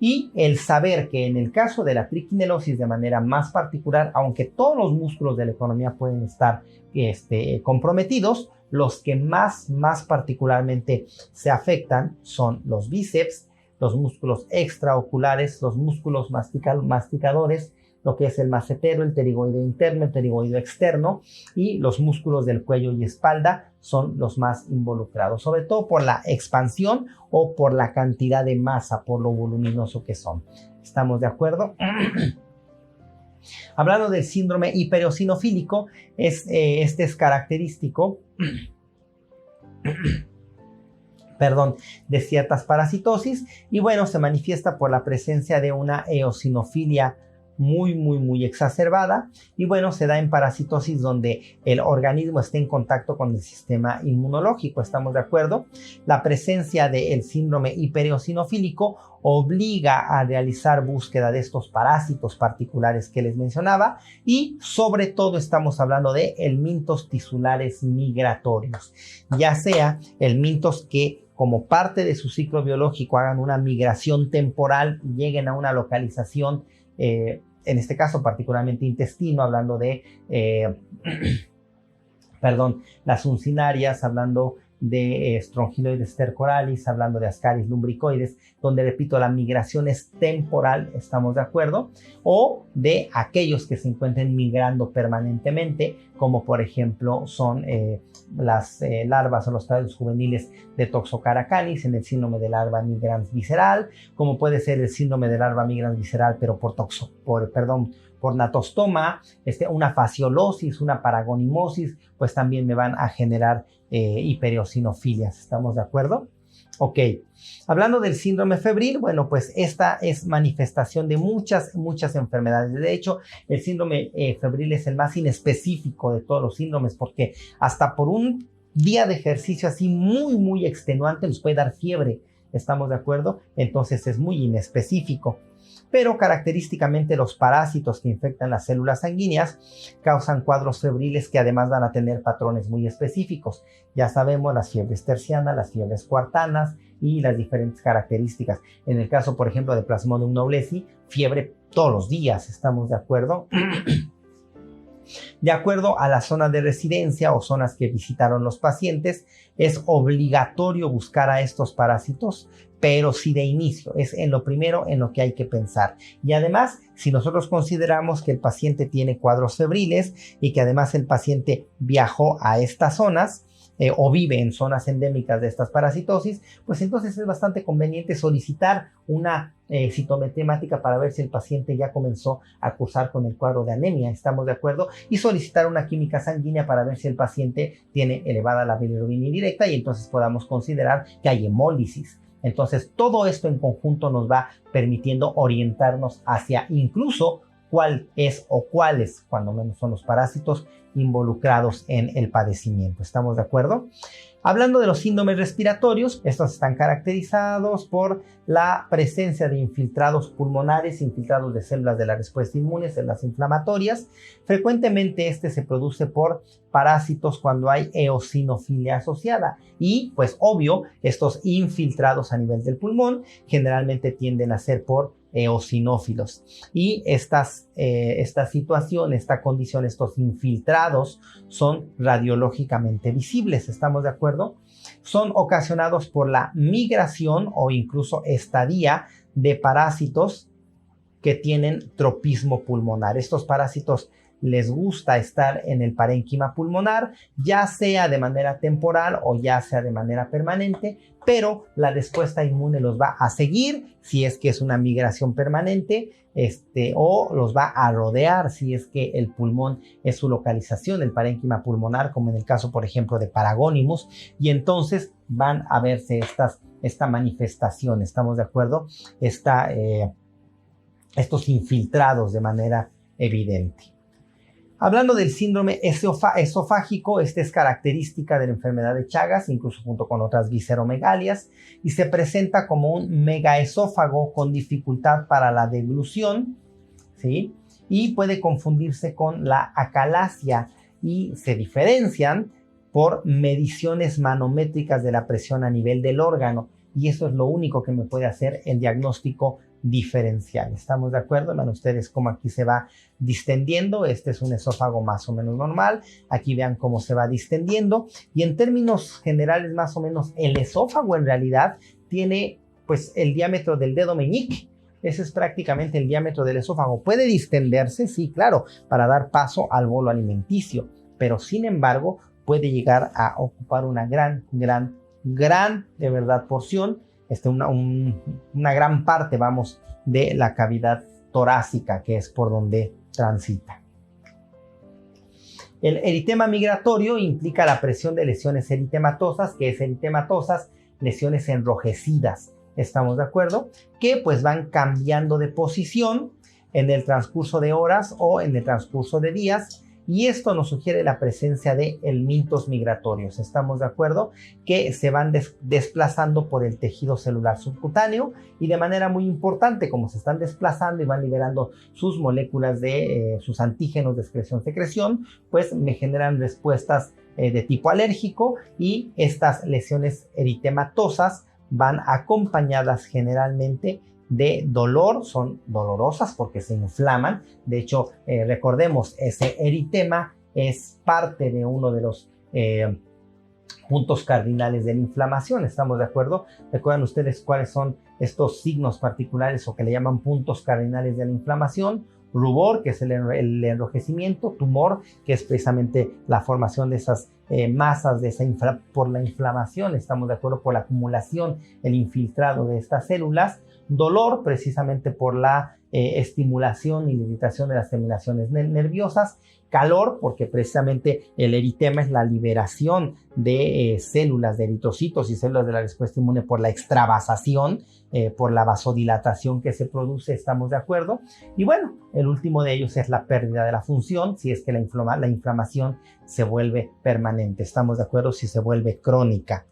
Y el saber que en el caso de la triquinelosis de manera más particular, aunque todos los músculos de la economía pueden estar comprometidos, los que más particularmente se afectan son los bíceps, los músculos extraoculares, los músculos masticadores, lo que es el macetero, el pterigoideo interno, el pterigoideo externo, y los músculos del cuello y espalda son los más involucrados, sobre todo por la expansión o por la cantidad de masa, por lo voluminoso que son. ¿Estamos de acuerdo? Hablando del síndrome hipereosinofílico, este es característico de ciertas parasitosis y bueno, se manifiesta por la presencia de una eosinofilia muy exacerbada y bueno, se da en parasitosis donde el organismo está en contacto con el sistema inmunológico. ¿Estamos de acuerdo? La presencia del síndrome hipereosinofílico obliga a realizar búsqueda de estos parásitos particulares que les mencionaba y sobre todo estamos hablando de helmintos tisulares migratorios, ya sea helmintos que como parte de su ciclo biológico hagan una migración temporal y lleguen a una localización, en este caso particularmente intestino, hablando de las uncinarias, hablando de Strongyloides stercoralis, hablando de Ascaris lumbricoides, donde repito, la migración es temporal, ¿estamos de acuerdo? O de aquellos que se encuentren migrando permanentemente, como por ejemplo son las larvas o los estadios juveniles de Toxocara canis en el síndrome de larva migrans visceral, como puede ser el síndrome de larva migrans visceral, pero por natostoma, una fasciolosis, una paragonimosis, pues también me van a generar hipereosinofilias. ¿Estamos de acuerdo? Ok. Hablando del síndrome febril, bueno, pues esta es manifestación de muchas enfermedades. De hecho, el síndrome febril es el más inespecífico de todos los síndromes porque hasta por un día de ejercicio así muy extenuante nos puede dar fiebre. ¿Estamos de acuerdo? Entonces es muy inespecífico. pero característicamente los parásitos que infectan las células sanguíneas causan cuadros febriles que además van a tener patrones muy específicos. Ya sabemos las fiebres tercianas, las fiebres cuartanas y las diferentes características. En el caso, por ejemplo, de Plasmodium noblesi, fiebre todos los días, ¿estamos de acuerdo? De acuerdo a la zona de residencia o zonas que visitaron los pacientes, es obligatorio buscar a estos parásitos, pero sí de inicio, es en lo primero en lo que hay que pensar. Y además, si nosotros consideramos que el paciente tiene cuadros febriles y que además el paciente viajó a estas zonas, o vive en zonas endémicas de estas parasitosis, pues entonces es bastante conveniente solicitar una citometría hemática para ver si el paciente ya comenzó a cursar con el cuadro de anemia, ¿estamos de acuerdo? Y solicitar una química sanguínea para ver si el paciente tiene elevada la bilirrubina indirecta y entonces podamos considerar que hay hemólisis. Entonces todo esto en conjunto nos va permitiendo orientarnos hacia incluso cuál es o cuáles, cuando menos, son los parásitos involucrados en el padecimiento. ¿Estamos de acuerdo? Hablando de los síndromes respiratorios, estos están caracterizados por la presencia de infiltrados pulmonares, infiltrados de células de la respuesta inmune, células inflamatorias. Frecuentemente este se produce por parásitos cuando hay eosinofilia asociada y, pues obvio, estos infiltrados a nivel del pulmón generalmente tienden a ser por eosinófilos. Y esta situación, esta condición, estos infiltrados son radiológicamente visibles, ¿estamos de acuerdo? Son ocasionados por la migración o incluso estadía de parásitos que tienen tropismo pulmonar. Estos parásitos les gusta estar en el parénquima pulmonar, ya sea de manera temporal o ya sea de manera permanente, pero la respuesta inmune los va a seguir si es que es una migración permanente, o los va a rodear si es que el pulmón es su localización, el parénquima pulmonar, como en el caso, por ejemplo, de Paragonimus, y entonces van a verse esta manifestación, ¿estamos de acuerdo? Estos infiltrados de manera evidente. Hablando del síndrome esofágico, esta es característica de la enfermedad de Chagas, incluso junto con otras visceromegalias, y se presenta como un megaesófago con dificultad para la deglución, ¿sí? Y puede confundirse con la acalasia y se diferencian por mediciones manométricas de la presión a nivel del órgano, y eso es lo único que me puede hacer el diagnóstico diferencial. ¿Estamos de acuerdo? Vean ustedes cómo aquí se va distendiendo. Este es un esófago más o menos normal. Aquí vean cómo se va distendiendo. Y en términos generales, más o menos, el esófago en realidad tiene pues el diámetro del dedo meñique. Ese es prácticamente el diámetro del esófago. Puede distenderse, sí, claro, para dar paso al bolo alimenticio. Pero sin embargo, puede llegar a ocupar una gran, de verdad, porción. Una gran parte, vamos, de la cavidad torácica, que es por donde transita. El eritema migratorio implica la presión de lesiones eritematosas, que es eritematosas, lesiones enrojecidas, ¿estamos de acuerdo? Que pues van cambiando de posición en el transcurso de horas o en el transcurso de días, y esto nos sugiere la presencia de helmintos migratorios. ¿Estamos de acuerdo? Que se van desplazando por el tejido celular subcutáneo y de manera muy importante, como se están desplazando y van liberando sus moléculas de sus antígenos de excreción-secreción, pues me generan respuestas de tipo alérgico, y estas lesiones eritematosas van acompañadas generalmente de dolor, son dolorosas porque se inflaman. De hecho, recordemos, ese eritema es parte de uno de los puntos cardinales de la inflamación, ¿estamos de acuerdo? ¿Recuerdan ustedes cuáles son estos signos particulares o que le llaman puntos cardinales de la inflamación? Rubor, que es el enrojecimiento; tumor, que es precisamente la formación de esas masas por la inflamación, ¿estamos de acuerdo? Por la acumulación, el infiltrado de estas células; dolor, precisamente por la estimulación y irritación de las terminaciones nerviosas; calor, porque precisamente el eritema es la liberación de células de eritrocitos y células de la respuesta inmune por la extravasación, por la vasodilatación que se produce, ¿estamos de acuerdo? Y bueno, el último de ellos es la pérdida de la función, si es que la inflamación se vuelve permanente, ¿estamos de acuerdo? Si se vuelve crónica.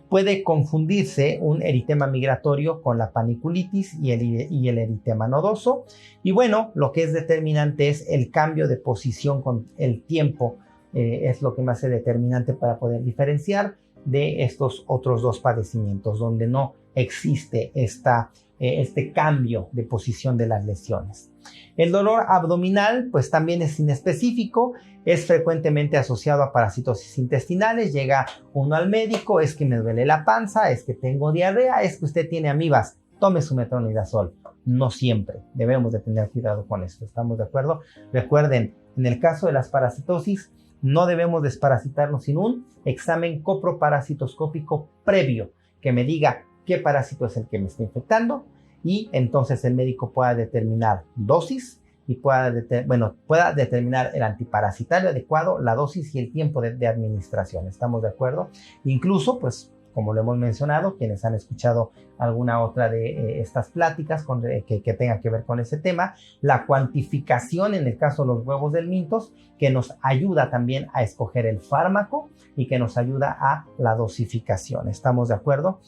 Puede confundirse un eritema migratorio con la paniculitis y el eritema nodoso. Y bueno, lo que es determinante es el cambio de posición con el tiempo. Es lo que me hace determinante para poder diferenciar de estos otros dos padecimientos, donde no existe este cambio de posición de las lesiones. El dolor abdominal, pues también es inespecífico, es frecuentemente asociado a parasitosis intestinales. Llega uno al médico, es que me duele la panza, es que tengo diarrea, es que usted tiene amibas, tome su metronidazol. No siempre, debemos de tener cuidado con esto, ¿estamos de acuerdo? Recuerden, en el caso de las parasitosis, no debemos desparasitarnos sin un examen coproparasitoscópico previo que me diga qué parásito es el que me está infectando, y entonces el médico pueda determinar dosis y pueda determinar el antiparasitario adecuado, la dosis y el tiempo de administración. ¿Estamos de acuerdo? Incluso, pues, como lo hemos mencionado, quienes han escuchado alguna otra de estas pláticas que tenga que ver con ese tema, la cuantificación en el caso de los huevos del Mintos, que nos ayuda también a escoger el fármaco y que nos ayuda a la dosificación. ¿Estamos de acuerdo?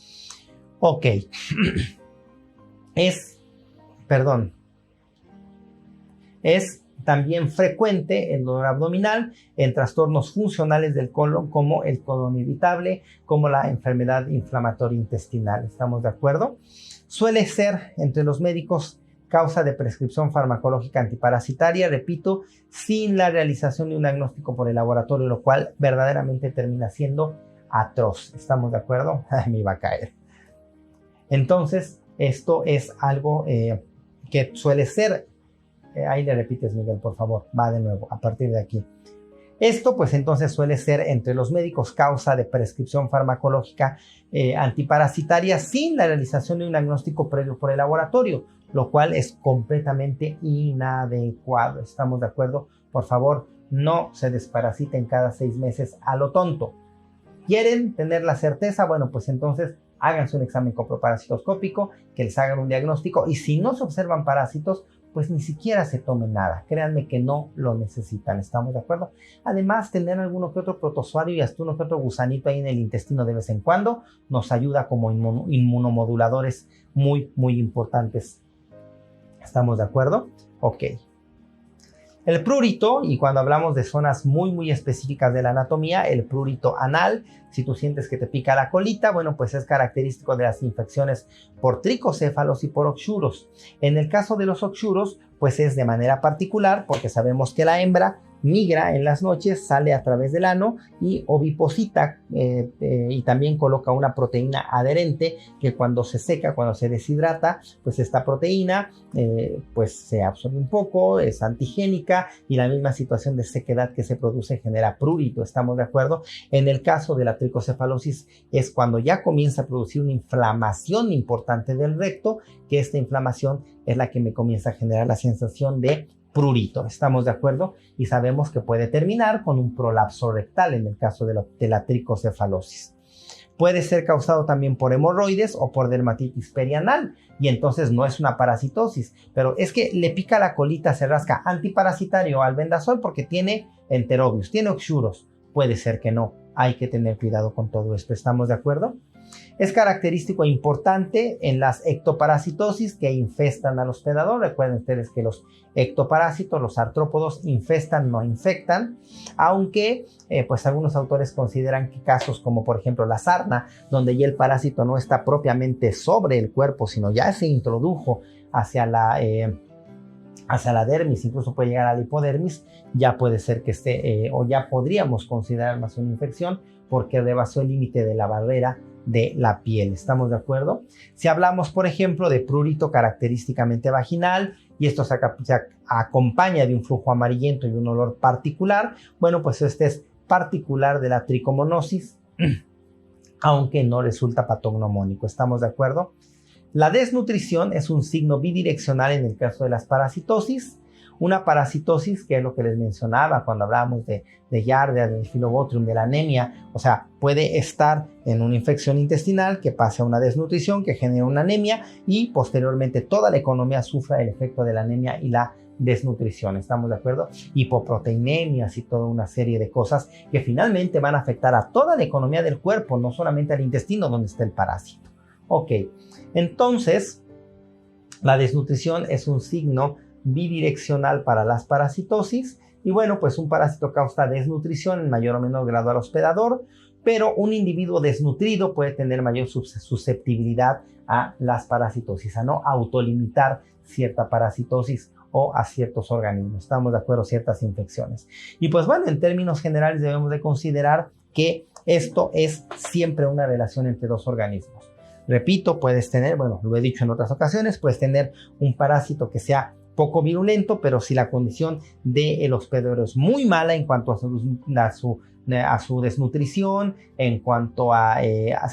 Ok. Es también frecuente el dolor abdominal en trastornos funcionales del colon, como el colon irritable, como la enfermedad inflamatoria intestinal. ¿Estamos de acuerdo? Suele ser entre los médicos causa de prescripción farmacológica antiparasitaria, repito, sin la realización de un diagnóstico por el laboratorio, lo cual verdaderamente termina siendo atroz. ¿Estamos de acuerdo? Me iba a caer. Entonces, esto es algo que suele ser, ahí le repites, Miguel, por favor, va de nuevo, a partir de aquí. Esto, pues entonces suele ser entre los médicos causa de prescripción farmacológica antiparasitaria sin la realización de un diagnóstico previo por el laboratorio, lo cual es completamente inadecuado. ¿Estamos de acuerdo? Por favor, no se desparasiten cada 6 meses a lo tonto. ¿Quieren tener la certeza? Bueno, pues entonces háganse un examen coproparasitoscópico, que les hagan un diagnóstico, y si no se observan parásitos, pues ni siquiera se tomen nada. Créanme que no lo necesitan. ¿Estamos de acuerdo? Además, tener alguno que otro protozoario y hasta uno que otro gusanito ahí en el intestino de vez en cuando nos ayuda como inmunomoduladores muy, muy importantes. ¿Estamos de acuerdo? Ok. El prurito, y cuando hablamos de zonas muy, muy específicas de la anatomía, el prurito anal, si tú sientes que te pica la colita, bueno, pues es característico de las infecciones por tricocéfalos y por oxuros. En el caso de los oxuros, pues es de manera particular porque sabemos que la hembra migra en las noches, sale a través del ano y oviposita y también coloca una proteína adherente que cuando se seca, cuando se deshidrata, pues esta proteína pues se absorbe un poco, es antigénica y la misma situación de sequedad que se produce genera prurito. ¿Estamos de acuerdo? En el caso de la tricocefalosis es cuando ya comienza a producir una inflamación importante del recto, que esta inflamación es la que me comienza a generar la sensación de prurito. ¿Estamos de acuerdo? Y sabemos que puede terminar con un prolapso rectal en el caso de la tricocefalosis. Puede ser causado también por hemorroides o por dermatitis perianal y entonces no es una parasitosis, pero es que le pica la colita, se rasca, antiparasitario albendazol porque tiene enterobius, tiene oxuros. Puede ser que no. Hay que tener cuidado con todo esto. ¿Estamos de acuerdo? Es característico e importante en las ectoparasitosis que infestan al hospedador. Recuerden ustedes que los ectoparásitos, los artrópodos, infestan, no infectan, aunque pues algunos autores consideran que casos como por ejemplo la sarna, donde ya el parásito no está propiamente sobre el cuerpo, sino ya se introdujo hacia la dermis, incluso puede llegar a la hipodermis, ya puede ser que esté, o ya podríamos considerar más una infección porque rebasó el límite de la barrera de la piel. ¿Estamos de acuerdo? Si hablamos, por ejemplo, de prurito característicamente vaginal y esto se acompaña de un flujo amarillento y un olor particular, bueno, pues este es particular de la tricomonosis, aunque no resulta patognomónico. ¿Estamos de acuerdo? La desnutrición es un signo bidireccional en el caso de las parasitosis. Una parasitosis, que es lo que les mencionaba cuando hablábamos de Giardia, del Filobotrium, de la anemia, o sea, puede estar en una infección intestinal que pase a una desnutrición que genera una anemia y posteriormente toda la economía sufra el efecto de la anemia y la desnutrición, ¿estamos de acuerdo? Hipoproteinemias y toda una serie de cosas que finalmente van a afectar a toda la economía del cuerpo, no solamente al intestino donde está el parásito. Ok, entonces la desnutrición es un signo bidireccional para las parasitosis y bueno, pues un parásito causa desnutrición en mayor o menor grado al hospedador, pero un individuo desnutrido puede tener mayor susceptibilidad a las parasitosis, a no autolimitar cierta parasitosis o a ciertos organismos, estamos de acuerdo, ciertas infecciones. Y pues bueno, en términos generales debemos de considerar que esto es siempre una relación entre dos organismos. Repito, puedes tener, bueno, lo he dicho en otras ocasiones, puedes tener un parásito que sea poco virulento, pero si la condición del hospedador es muy mala en cuanto a su desnutrición, en cuanto a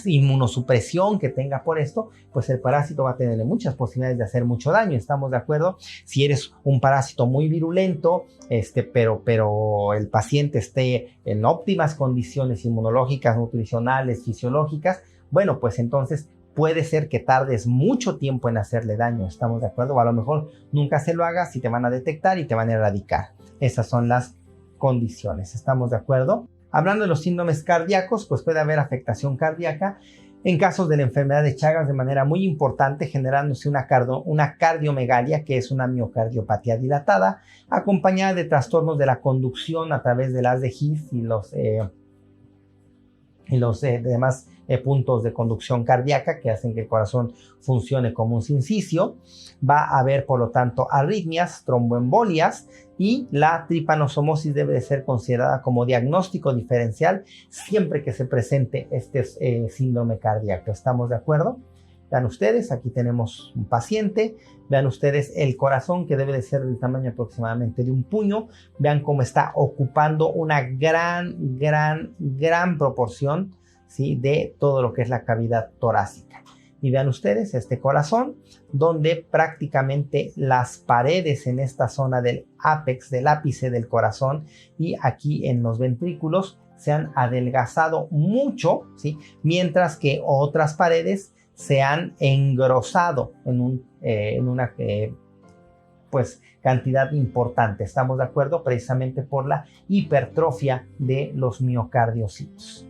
inmunosupresión que tenga por esto, pues el parásito va a tener muchas posibilidades de hacer mucho daño, ¿estamos de acuerdo? Si eres un parásito muy virulento, pero el paciente esté en óptimas condiciones inmunológicas, nutricionales, fisiológicas, bueno, pues entonces puede ser que tardes mucho tiempo en hacerle daño, ¿estamos de acuerdo? O a lo mejor nunca se lo hagas y te van a detectar y te van a erradicar. Esas son las condiciones, ¿estamos de acuerdo? Hablando de los síndromes cardíacos, pues puede haber afectación cardíaca en casos de la enfermedad de Chagas de manera muy importante, generándose una cardiomegalia, que es una miocardiopatía dilatada, acompañada de trastornos de la conducción a través del haz de His y los demás puntos de conducción cardíaca que hacen que el corazón funcione como un sincicio. Va a haber, por lo tanto, arritmias, tromboembolias y la tripanosomosis debe de ser considerada como diagnóstico diferencial siempre que se presente este síndrome cardíaco. ¿Estamos de acuerdo? Vean ustedes, aquí tenemos un paciente. Vean ustedes el corazón que debe de ser del tamaño aproximadamente de un puño. Vean cómo está ocupando una gran proporción, ¿sí?, de todo lo que es la cavidad torácica. Y vean ustedes este corazón donde prácticamente las paredes en esta zona del ápex, del ápice del corazón y aquí en los ventrículos se han adelgazado mucho, ¿sí?, mientras que otras paredes se han engrosado en una pues cantidad importante. ¿Estamos de acuerdo? Precisamente por la hipertrofia de los miocardiocitos.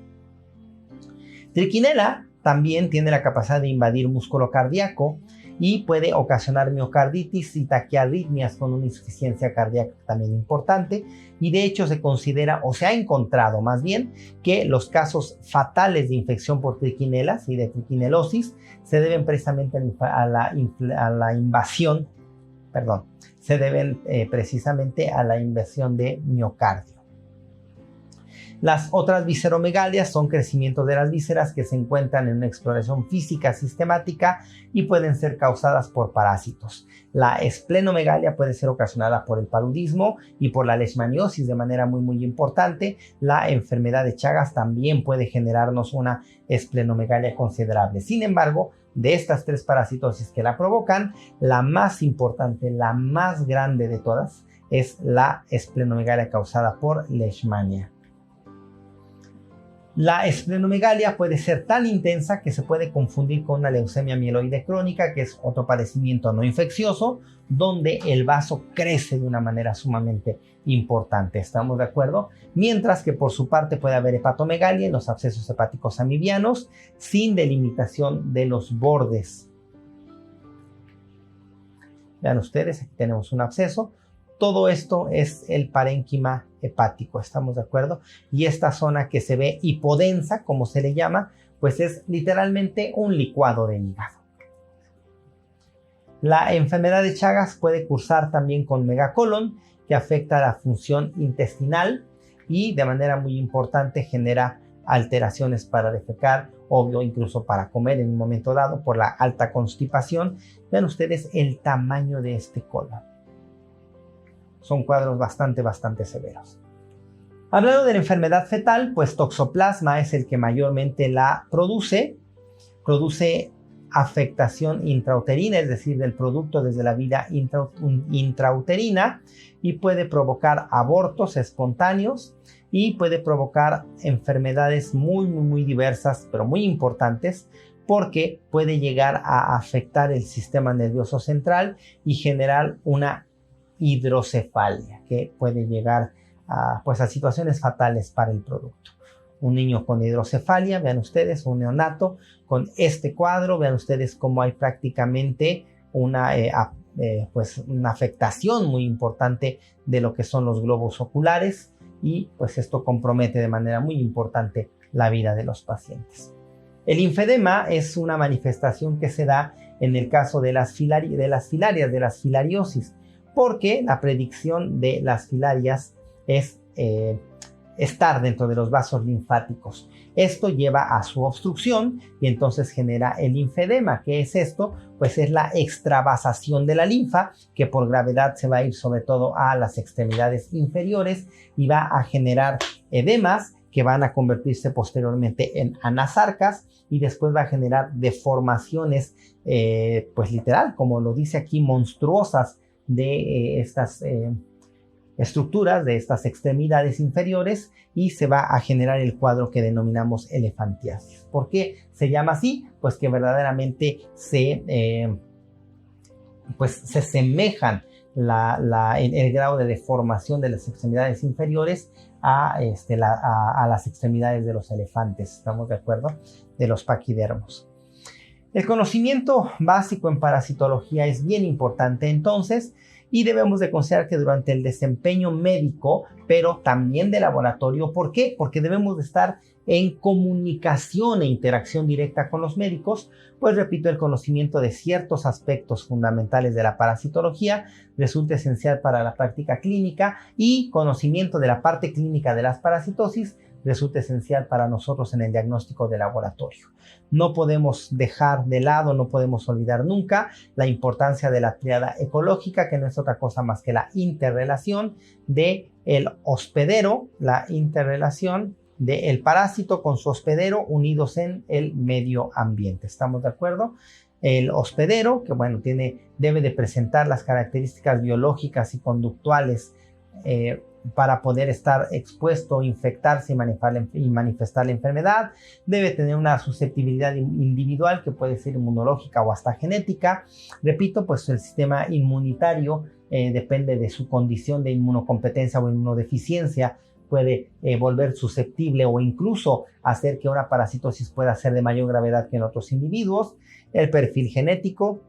Trichinella también tiene la capacidad de invadir músculo cardíaco y puede ocasionar miocarditis y taquiarritmias con una insuficiencia cardíaca también importante. Y de hecho se considera, o se ha encontrado más bien, que los casos fatales de infección por triquinelas y de triquinelosis se deben precisamente precisamente a la invasión de miocardio. Las otras visceromegalias son crecimientos de las vísceras que se encuentran en una exploración física sistemática y pueden ser causadas por parásitos. La esplenomegalia puede ser ocasionada por el paludismo y por la leishmaniosis de manera muy importante. La enfermedad de Chagas también puede generarnos una esplenomegalia considerable. Sin embargo, de estas tres parasitosis que la provocan, la más importante, la más grande de todas, es la esplenomegalia causada por leishmania. La esplenomegalia puede ser tan intensa que se puede confundir con una leucemia mieloide crónica, que es otro padecimiento no infeccioso, donde el vaso crece de una manera sumamente importante. ¿Estamos de acuerdo? Mientras que por su parte puede haber hepatomegalia en los abscesos hepáticos amibianos sin delimitación de los bordes. Vean ustedes, aquí tenemos un absceso. Todo esto es el parénquima hepático, ¿estamos de acuerdo? Y esta zona que se ve hipodensa, como se le llama, pues es literalmente un licuado de hígado. La enfermedad de Chagas puede cursar también con megacolon, que afecta la función intestinal y de manera muy importante genera alteraciones para defecar, obvio incluso para comer en un momento dado por la alta constipación. Vean ustedes el tamaño de este colon. Son cuadros bastante severos. Hablando de la enfermedad fetal, pues Toxoplasma es el que mayormente la produce. Produce afectación intrauterina, es decir, del producto desde la vía intrauterina, y puede provocar abortos espontáneos y puede provocar enfermedades muy diversas, pero muy importantes, porque puede llegar a afectar el sistema nervioso central y generar una hidrocefalia, que puede llegar a situaciones fatales para el producto. Un niño con hidrocefalia, vean ustedes, un neonato con este cuadro, vean ustedes cómo hay prácticamente una afectación muy importante de lo que son los globos oculares, y pues esto compromete de manera muy importante la vida de los pacientes. El linfedema es una manifestación que se da en el caso de las filariosis, porque la predicción de las filarias es estar dentro de los vasos linfáticos. Esto lleva a su obstrucción y entonces genera el linfedema. ¿Qué es esto? Pues es la extravasación de la linfa, que por gravedad se va a ir sobre todo a las extremidades inferiores y va a generar edemas que van a convertirse posteriormente en anasarcas, y después va a generar deformaciones, pues literal, como lo dice aquí, monstruosas de estas estructuras, de estas extremidades inferiores, y se va a generar el cuadro que denominamos elefantiasis. ¿Por qué se llama así? Pues que verdaderamente se semejan el grado de deformación de las extremidades inferiores a las extremidades de los elefantes, ¿estamos de acuerdo? De los paquidermos. El conocimiento básico en parasitología es bien importante entonces, y debemos de considerar que durante el desempeño médico, pero también de laboratorio. ¿Por qué? Porque debemos de estar en comunicación e interacción directa con los médicos, pues repito, el conocimiento de ciertos aspectos fundamentales de la parasitología resulta esencial para la práctica clínica, y conocimiento de la parte clínica de las parasitosis resulta esencial para nosotros en el diagnóstico de laboratorio. No podemos dejar de lado, no podemos olvidar nunca la importancia de la tríada ecológica, que no es otra cosa más que la interrelación del hospedero, la interrelación del parásito con su hospedero unidos en el medio ambiente. ¿Estamos de acuerdo? El hospedero, que bueno, debe de presentar las características biológicas y conductuales para poder estar expuesto, infectarse y manifestar la enfermedad. Debe tener una susceptibilidad individual, que puede ser inmunológica o hasta genética. Repito, pues el sistema inmunitario depende de su condición de inmunocompetencia o inmunodeficiencia. Puede volver susceptible o incluso hacer que una parasitosis pueda ser de mayor gravedad que en otros individuos. El perfil genético,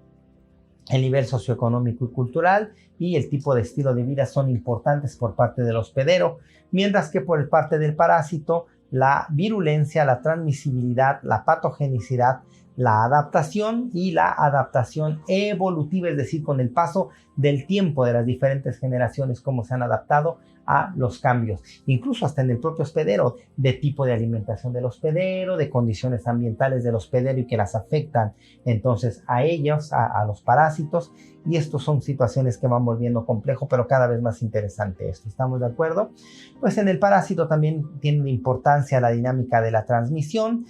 el nivel socioeconómico y cultural y el tipo de estilo de vida son importantes por parte del hospedero, mientras que por parte del parásito, la virulencia, la transmisibilidad, la patogenicidad, la adaptación y la adaptación evolutiva, es decir, con el paso del tiempo de las diferentes generaciones, cómo se han adaptado a los cambios, incluso hasta en el propio hospedero, de tipo de alimentación del hospedero, de condiciones ambientales del hospedero y que las afectan entonces a ellos, a los parásitos, y estos son situaciones que van volviendo complejo, pero cada vez más interesante esto. ¿Estamos de acuerdo? Pues en el parásito también tiene importancia la dinámica de la transmisión,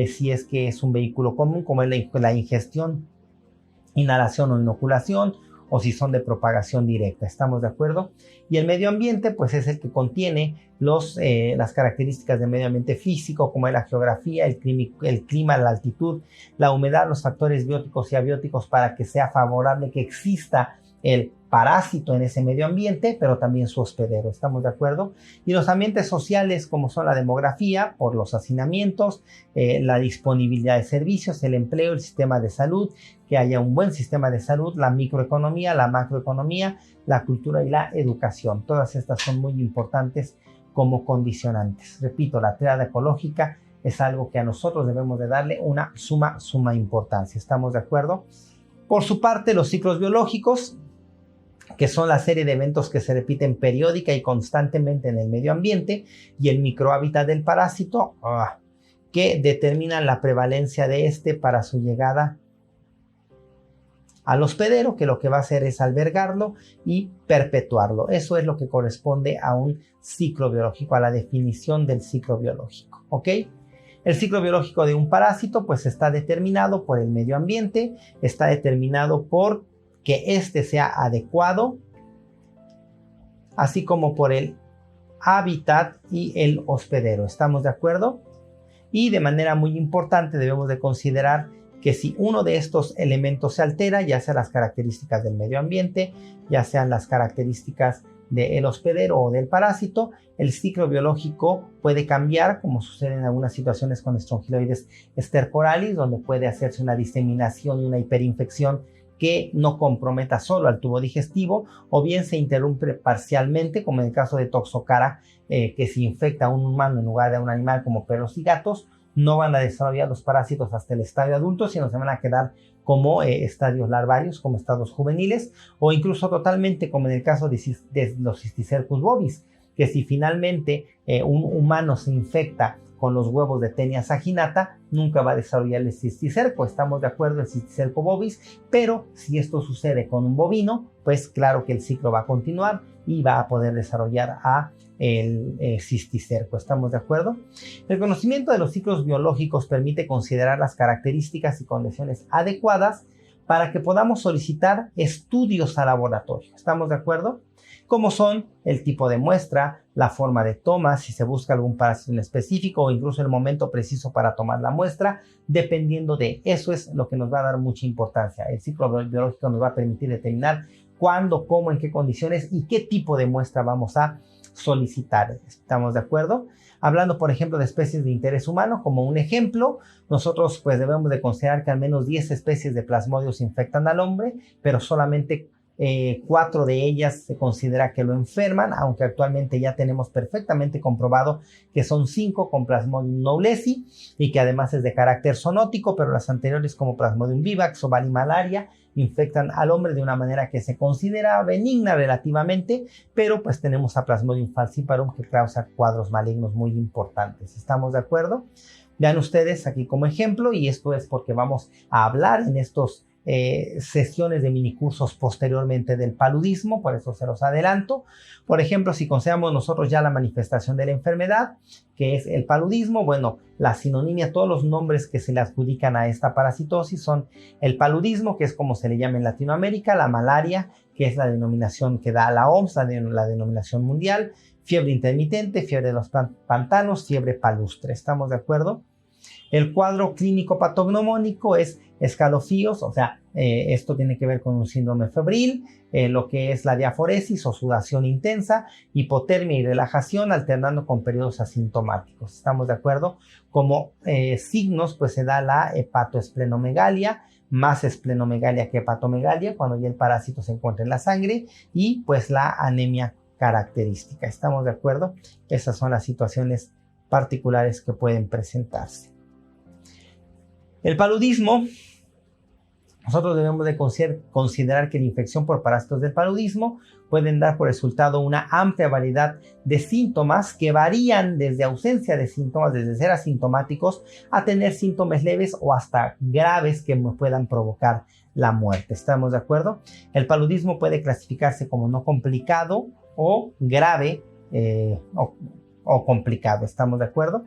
si es que es un vehículo común, como es la ingestión, inhalación o inoculación, o si son de propagación directa. ¿Estamos de acuerdo? Y el medio ambiente, pues es el que contiene las características del medio ambiente físico, como es la geografía, el clima, la altitud, la humedad, los factores bióticos y abióticos para que sea favorable que exista el parásito en ese medio ambiente, pero también su hospedero. ¿Estamos de acuerdo? Y los ambientes sociales, como son la demografía, por los hacinamientos, la disponibilidad de servicios, el empleo, el sistema de salud, que haya un buen sistema de salud, la microeconomía, la macroeconomía, la cultura y la educación. Todas estas son muy importantes como condicionantes. Repito, la tríada ecológica es algo que a nosotros debemos de darle una suma importancia. ¿Estamos de acuerdo? Por su parte, los ciclos biológicos, que son la serie de eventos que se repiten periódica y constantemente en el medio ambiente, y el microhábitat del parásito, que determinan la prevalencia de este para su llegada al hospedero, que lo que va a hacer es albergarlo y perpetuarlo. Eso es lo que corresponde a un ciclo biológico, a la definición del ciclo biológico, ¿ok? El ciclo biológico de un parásito pues está determinado por el medio ambiente, está determinado por que éste sea adecuado, así como por el hábitat y el hospedero. ¿Estamos de acuerdo? Y de manera muy importante debemos de considerar que si uno de estos elementos se altera, ya sea las características del medio ambiente, ya sean las características del hospedero o del parásito, el ciclo biológico puede cambiar, como sucede en algunas situaciones con Strongyloides stercoralis, donde puede hacerse una diseminación y una hiperinfección que no comprometa solo al tubo digestivo, o bien se interrumpe parcialmente, como en el caso de Toxocara, que si infecta a un humano en lugar de a un animal como perros y gatos, no van a desarrollar los parásitos hasta el estadio adulto, sino se van a quedar como estadios larvarios, como estados juveniles, o incluso totalmente, como en el caso de los Cysticercus bovis, que si finalmente un humano se infecta con los huevos de Taenia saginata, nunca va a desarrollar el cisticerco. Estamos de acuerdo, el cisticerco bovis, pero si esto sucede con un bovino, pues claro que el ciclo va a continuar y va a poder desarrollar el cisticerco. ¿Estamos de acuerdo? El conocimiento de los ciclos biológicos permite considerar las características y condiciones adecuadas para que podamos solicitar estudios a laboratorio. ¿Estamos de acuerdo? Como son el tipo de muestra, la forma de toma, si se busca algún parásito en específico o incluso el momento preciso para tomar la muestra, dependiendo de eso es lo que nos va a dar mucha importancia. El ciclo biológico nos va a permitir determinar cuándo, cómo, en qué condiciones y qué tipo de muestra vamos a solicitar. ¿Estamos de acuerdo? Hablando, por ejemplo, de especies de interés humano, como un ejemplo, nosotros pues debemos de considerar que al menos 10 especies de plasmodios infectan al hombre, pero solamente 4 de ellas se considera que lo enferman, aunque actualmente ya tenemos perfectamente comprobado que son 5 con Plasmodium knowlesi y que además es de carácter zoonótico, pero las anteriores como Plasmodium vivax o Valimalaria infectan al hombre de una manera que se considera benigna relativamente, pero pues tenemos a Plasmodium falciparum que causa cuadros malignos muy importantes. ¿Estamos de acuerdo? Vean ustedes aquí como ejemplo, y esto es porque vamos a hablar en estos sesiones de minicursos posteriormente del paludismo, por eso se los adelanto. Por ejemplo, si consideramos nosotros ya la manifestación de la enfermedad, que es el paludismo, bueno, la sinonimia, todos los nombres que se le adjudican a esta parasitosis son el paludismo, que es como se le llama en Latinoamérica, la malaria, que es la denominación que da la OMS, la denominación mundial, fiebre intermitente, fiebre de los pantanos, fiebre palustre. ¿Estamos de acuerdo? El cuadro clínico patognomónico es escalofríos, o sea, esto tiene que ver con un síndrome febril, lo que es la diaforesis o sudación intensa, hipotermia y relajación alternando con periodos asintomáticos. ¿Estamos de acuerdo? Como signos, pues se da la hepatoesplenomegalia, más esplenomegalia que hepatomegalia, cuando ya el parásito se encuentra en la sangre, y pues la anemia característica. ¿Estamos de acuerdo? Esas son las situaciones particulares que pueden presentarse. El paludismo, nosotros debemos de considerar que la infección por parásitos del paludismo pueden dar por resultado una amplia variedad de síntomas que varían desde ausencia de síntomas, desde ser asintomáticos a tener síntomas leves o hasta graves que puedan provocar la muerte. ¿Estamos de acuerdo? El paludismo puede clasificarse como no complicado o grave o complicado. ¿Estamos de acuerdo?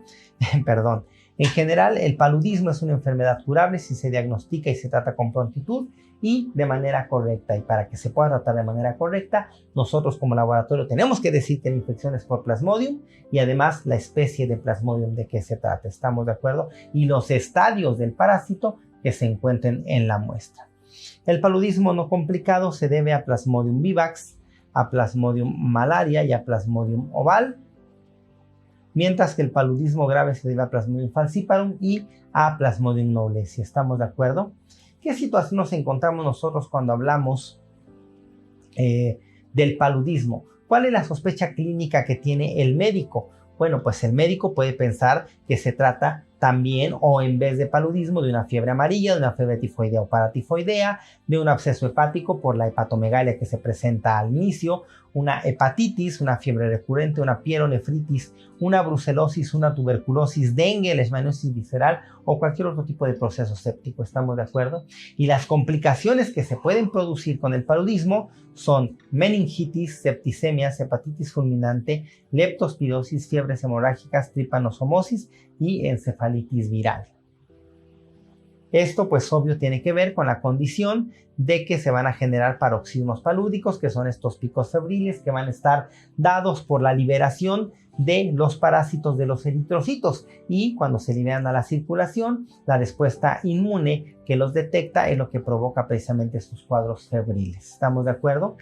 Perdón. En general, el paludismo es una enfermedad curable si se diagnostica y se trata con prontitud y de manera correcta. Y para que se pueda tratar de manera correcta, nosotros como laboratorio tenemos que decir que la infección es por Plasmodium y además la especie de Plasmodium de que se trata. ¿Estamos de acuerdo? Y los estadios del parásito que se encuentren en la muestra. El paludismo no complicado se debe a Plasmodium vivax, a Plasmodium malaria y a Plasmodium oval, mientras que el paludismo grave se debe a Plasmodium falciparum y a Plasmodium knowlesi. ¿Estamos de acuerdo? ¿Qué situación nos encontramos nosotros cuando hablamos del paludismo? ¿Cuál es la sospecha clínica que tiene el médico? Bueno, pues el médico puede pensar que se trata también o en vez de paludismo de una fiebre amarilla, de una fiebre tifoidea o paratifoidea, de un absceso hepático por la hepatomegalia que se presenta al inicio, una hepatitis, una fiebre recurrente, una pielonefritis, una brucelosis, una tuberculosis, dengue, leishmaniasis visceral o cualquier otro tipo de proceso séptico. ¿Estamos de acuerdo? Y las complicaciones que se pueden producir con el paludismo son meningitis, septicemias, hepatitis fulminante, leptospirosis, fiebres hemorrágicas, trypanosomosis y encefalitis viral. Esto pues obvio tiene que ver con la condición de que se van a generar paroxismos palúdicos, que son estos picos febriles que van a estar dados por la liberación de los parásitos de los eritrocitos, y cuando se liberan a la circulación, la respuesta inmune que los detecta es lo que provoca precisamente estos cuadros febriles. ¿Estamos de acuerdo?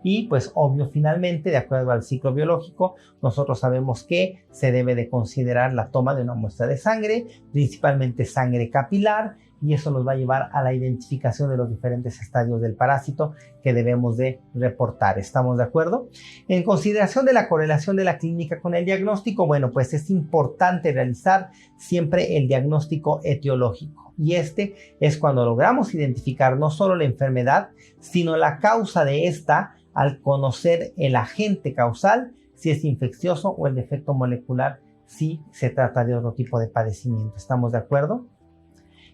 Y pues obvio, finalmente, de acuerdo al ciclo biológico, nosotros sabemos que se debe de considerar la toma de una muestra de sangre, principalmente sangre capilar, y eso nos va a llevar a la identificación de los diferentes estadios del parásito que debemos de reportar. ¿Estamos de acuerdo? En consideración de la correlación de la clínica con el diagnóstico, bueno, pues es importante realizar siempre el diagnóstico etiológico. Y este es cuando logramos identificar no solo la enfermedad, sino la causa de esta al conocer el agente causal, si es infeccioso, o el defecto molecular, si se trata de otro tipo de padecimiento. ¿Estamos de acuerdo?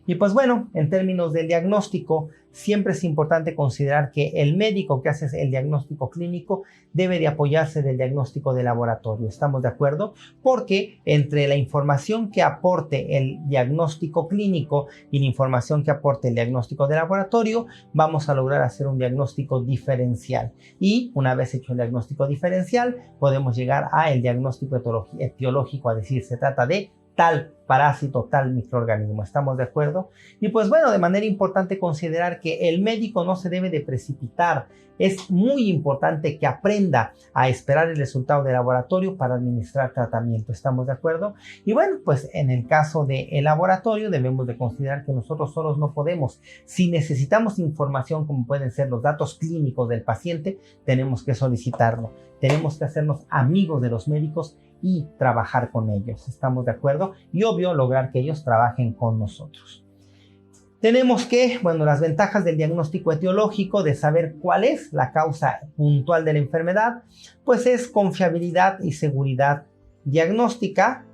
Y pues bueno, en términos del diagnóstico, siempre es importante considerar que el médico que hace el diagnóstico clínico debe de apoyarse del diagnóstico de laboratorio. ¿Estamos de acuerdo? Porque entre la información que aporte el diagnóstico clínico y la información que aporte el diagnóstico de laboratorio, vamos a lograr hacer un diagnóstico diferencial. Y una vez hecho el diagnóstico diferencial, podemos llegar a el diagnóstico etiológico, a decir, se trata de tal parásito, tal microorganismo. ¿Estamos de acuerdo? Y pues bueno, de manera importante considerar que el médico no se debe de precipitar. Es muy importante que aprenda a esperar el resultado de laboratorio para administrar tratamiento. ¿Estamos de acuerdo? Y bueno, pues en el caso del laboratorio debemos de considerar que nosotros solos no podemos. Si necesitamos información como pueden ser los datos clínicos del paciente, tenemos que solicitarlo. Tenemos que hacernos amigos de los médicos y trabajar con ellos. ¿Estamos de acuerdo? Y obvio, lograr que ellos trabajen con nosotros. Tenemos que, bueno, las ventajas del diagnóstico etiológico, de saber cuál es la causa puntual de la enfermedad, pues es confiabilidad y seguridad diagnóstica,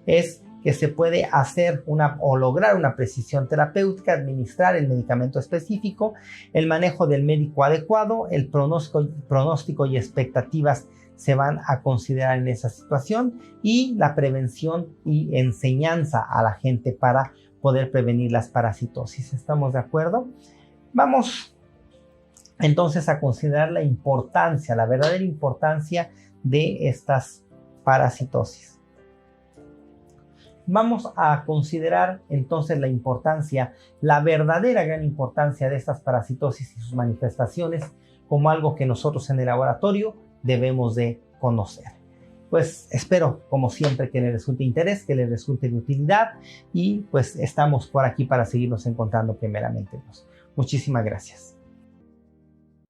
es que se puede hacer o lograr una precisión terapéutica, administrar el medicamento específico, el manejo del médico adecuado, el pronóstico y expectativas se van a considerar en esa situación, y la prevención y enseñanza a la gente para poder prevenir las parasitosis. ¿Estamos de acuerdo? Vamos entonces a considerar la importancia, la verdadera importancia de estas parasitosis. Vamos a considerar entonces la importancia, la verdadera gran importancia de estas parasitosis y sus manifestaciones como algo que nosotros en el laboratorio debemos de conocer. Pues espero, como siempre, que les resulte de interés, que les resulte de utilidad, y pues estamos por aquí para seguirnos encontrando primeramente. Muchísimas gracias.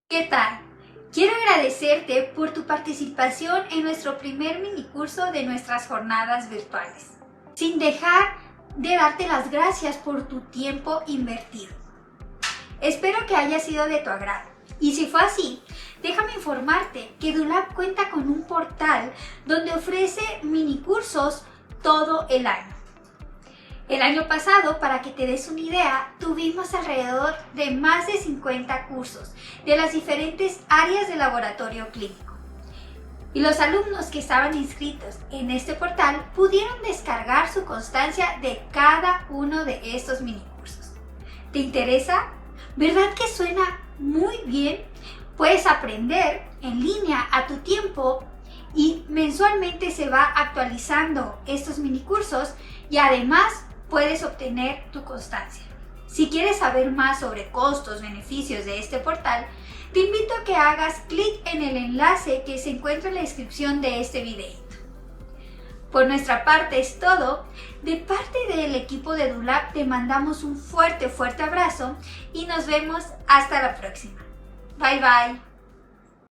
¿Qué tal? Quiero agradecerte por tu participación en nuestro primer minicurso de nuestras jornadas virtuales, sin dejar de darte las gracias por tu tiempo invertido. Espero que haya sido de tu agrado. Y si fue así, déjame informarte que Edulab cuenta con un portal donde ofrece minicursos todo el año. El año pasado, para que te des una idea, tuvimos alrededor de más de 50 cursos de las diferentes áreas de laboratorio clínico. Y los alumnos que estaban inscritos en este portal pudieron descargar su constancia de cada uno de estos minicursos. ¿Te interesa? ¿Verdad que suena muy bien? Puedes aprender en línea a tu tiempo y mensualmente se va actualizando estos minicursos, y además puedes obtener tu constancia. Si quieres saber más sobre costos, beneficios de este portal, te invito a que hagas clic en el enlace que se encuentra en la descripción de este videito. Por nuestra parte es todo. De parte del equipo de Edulab te mandamos un fuerte abrazo y nos vemos hasta la próxima. Bye bye.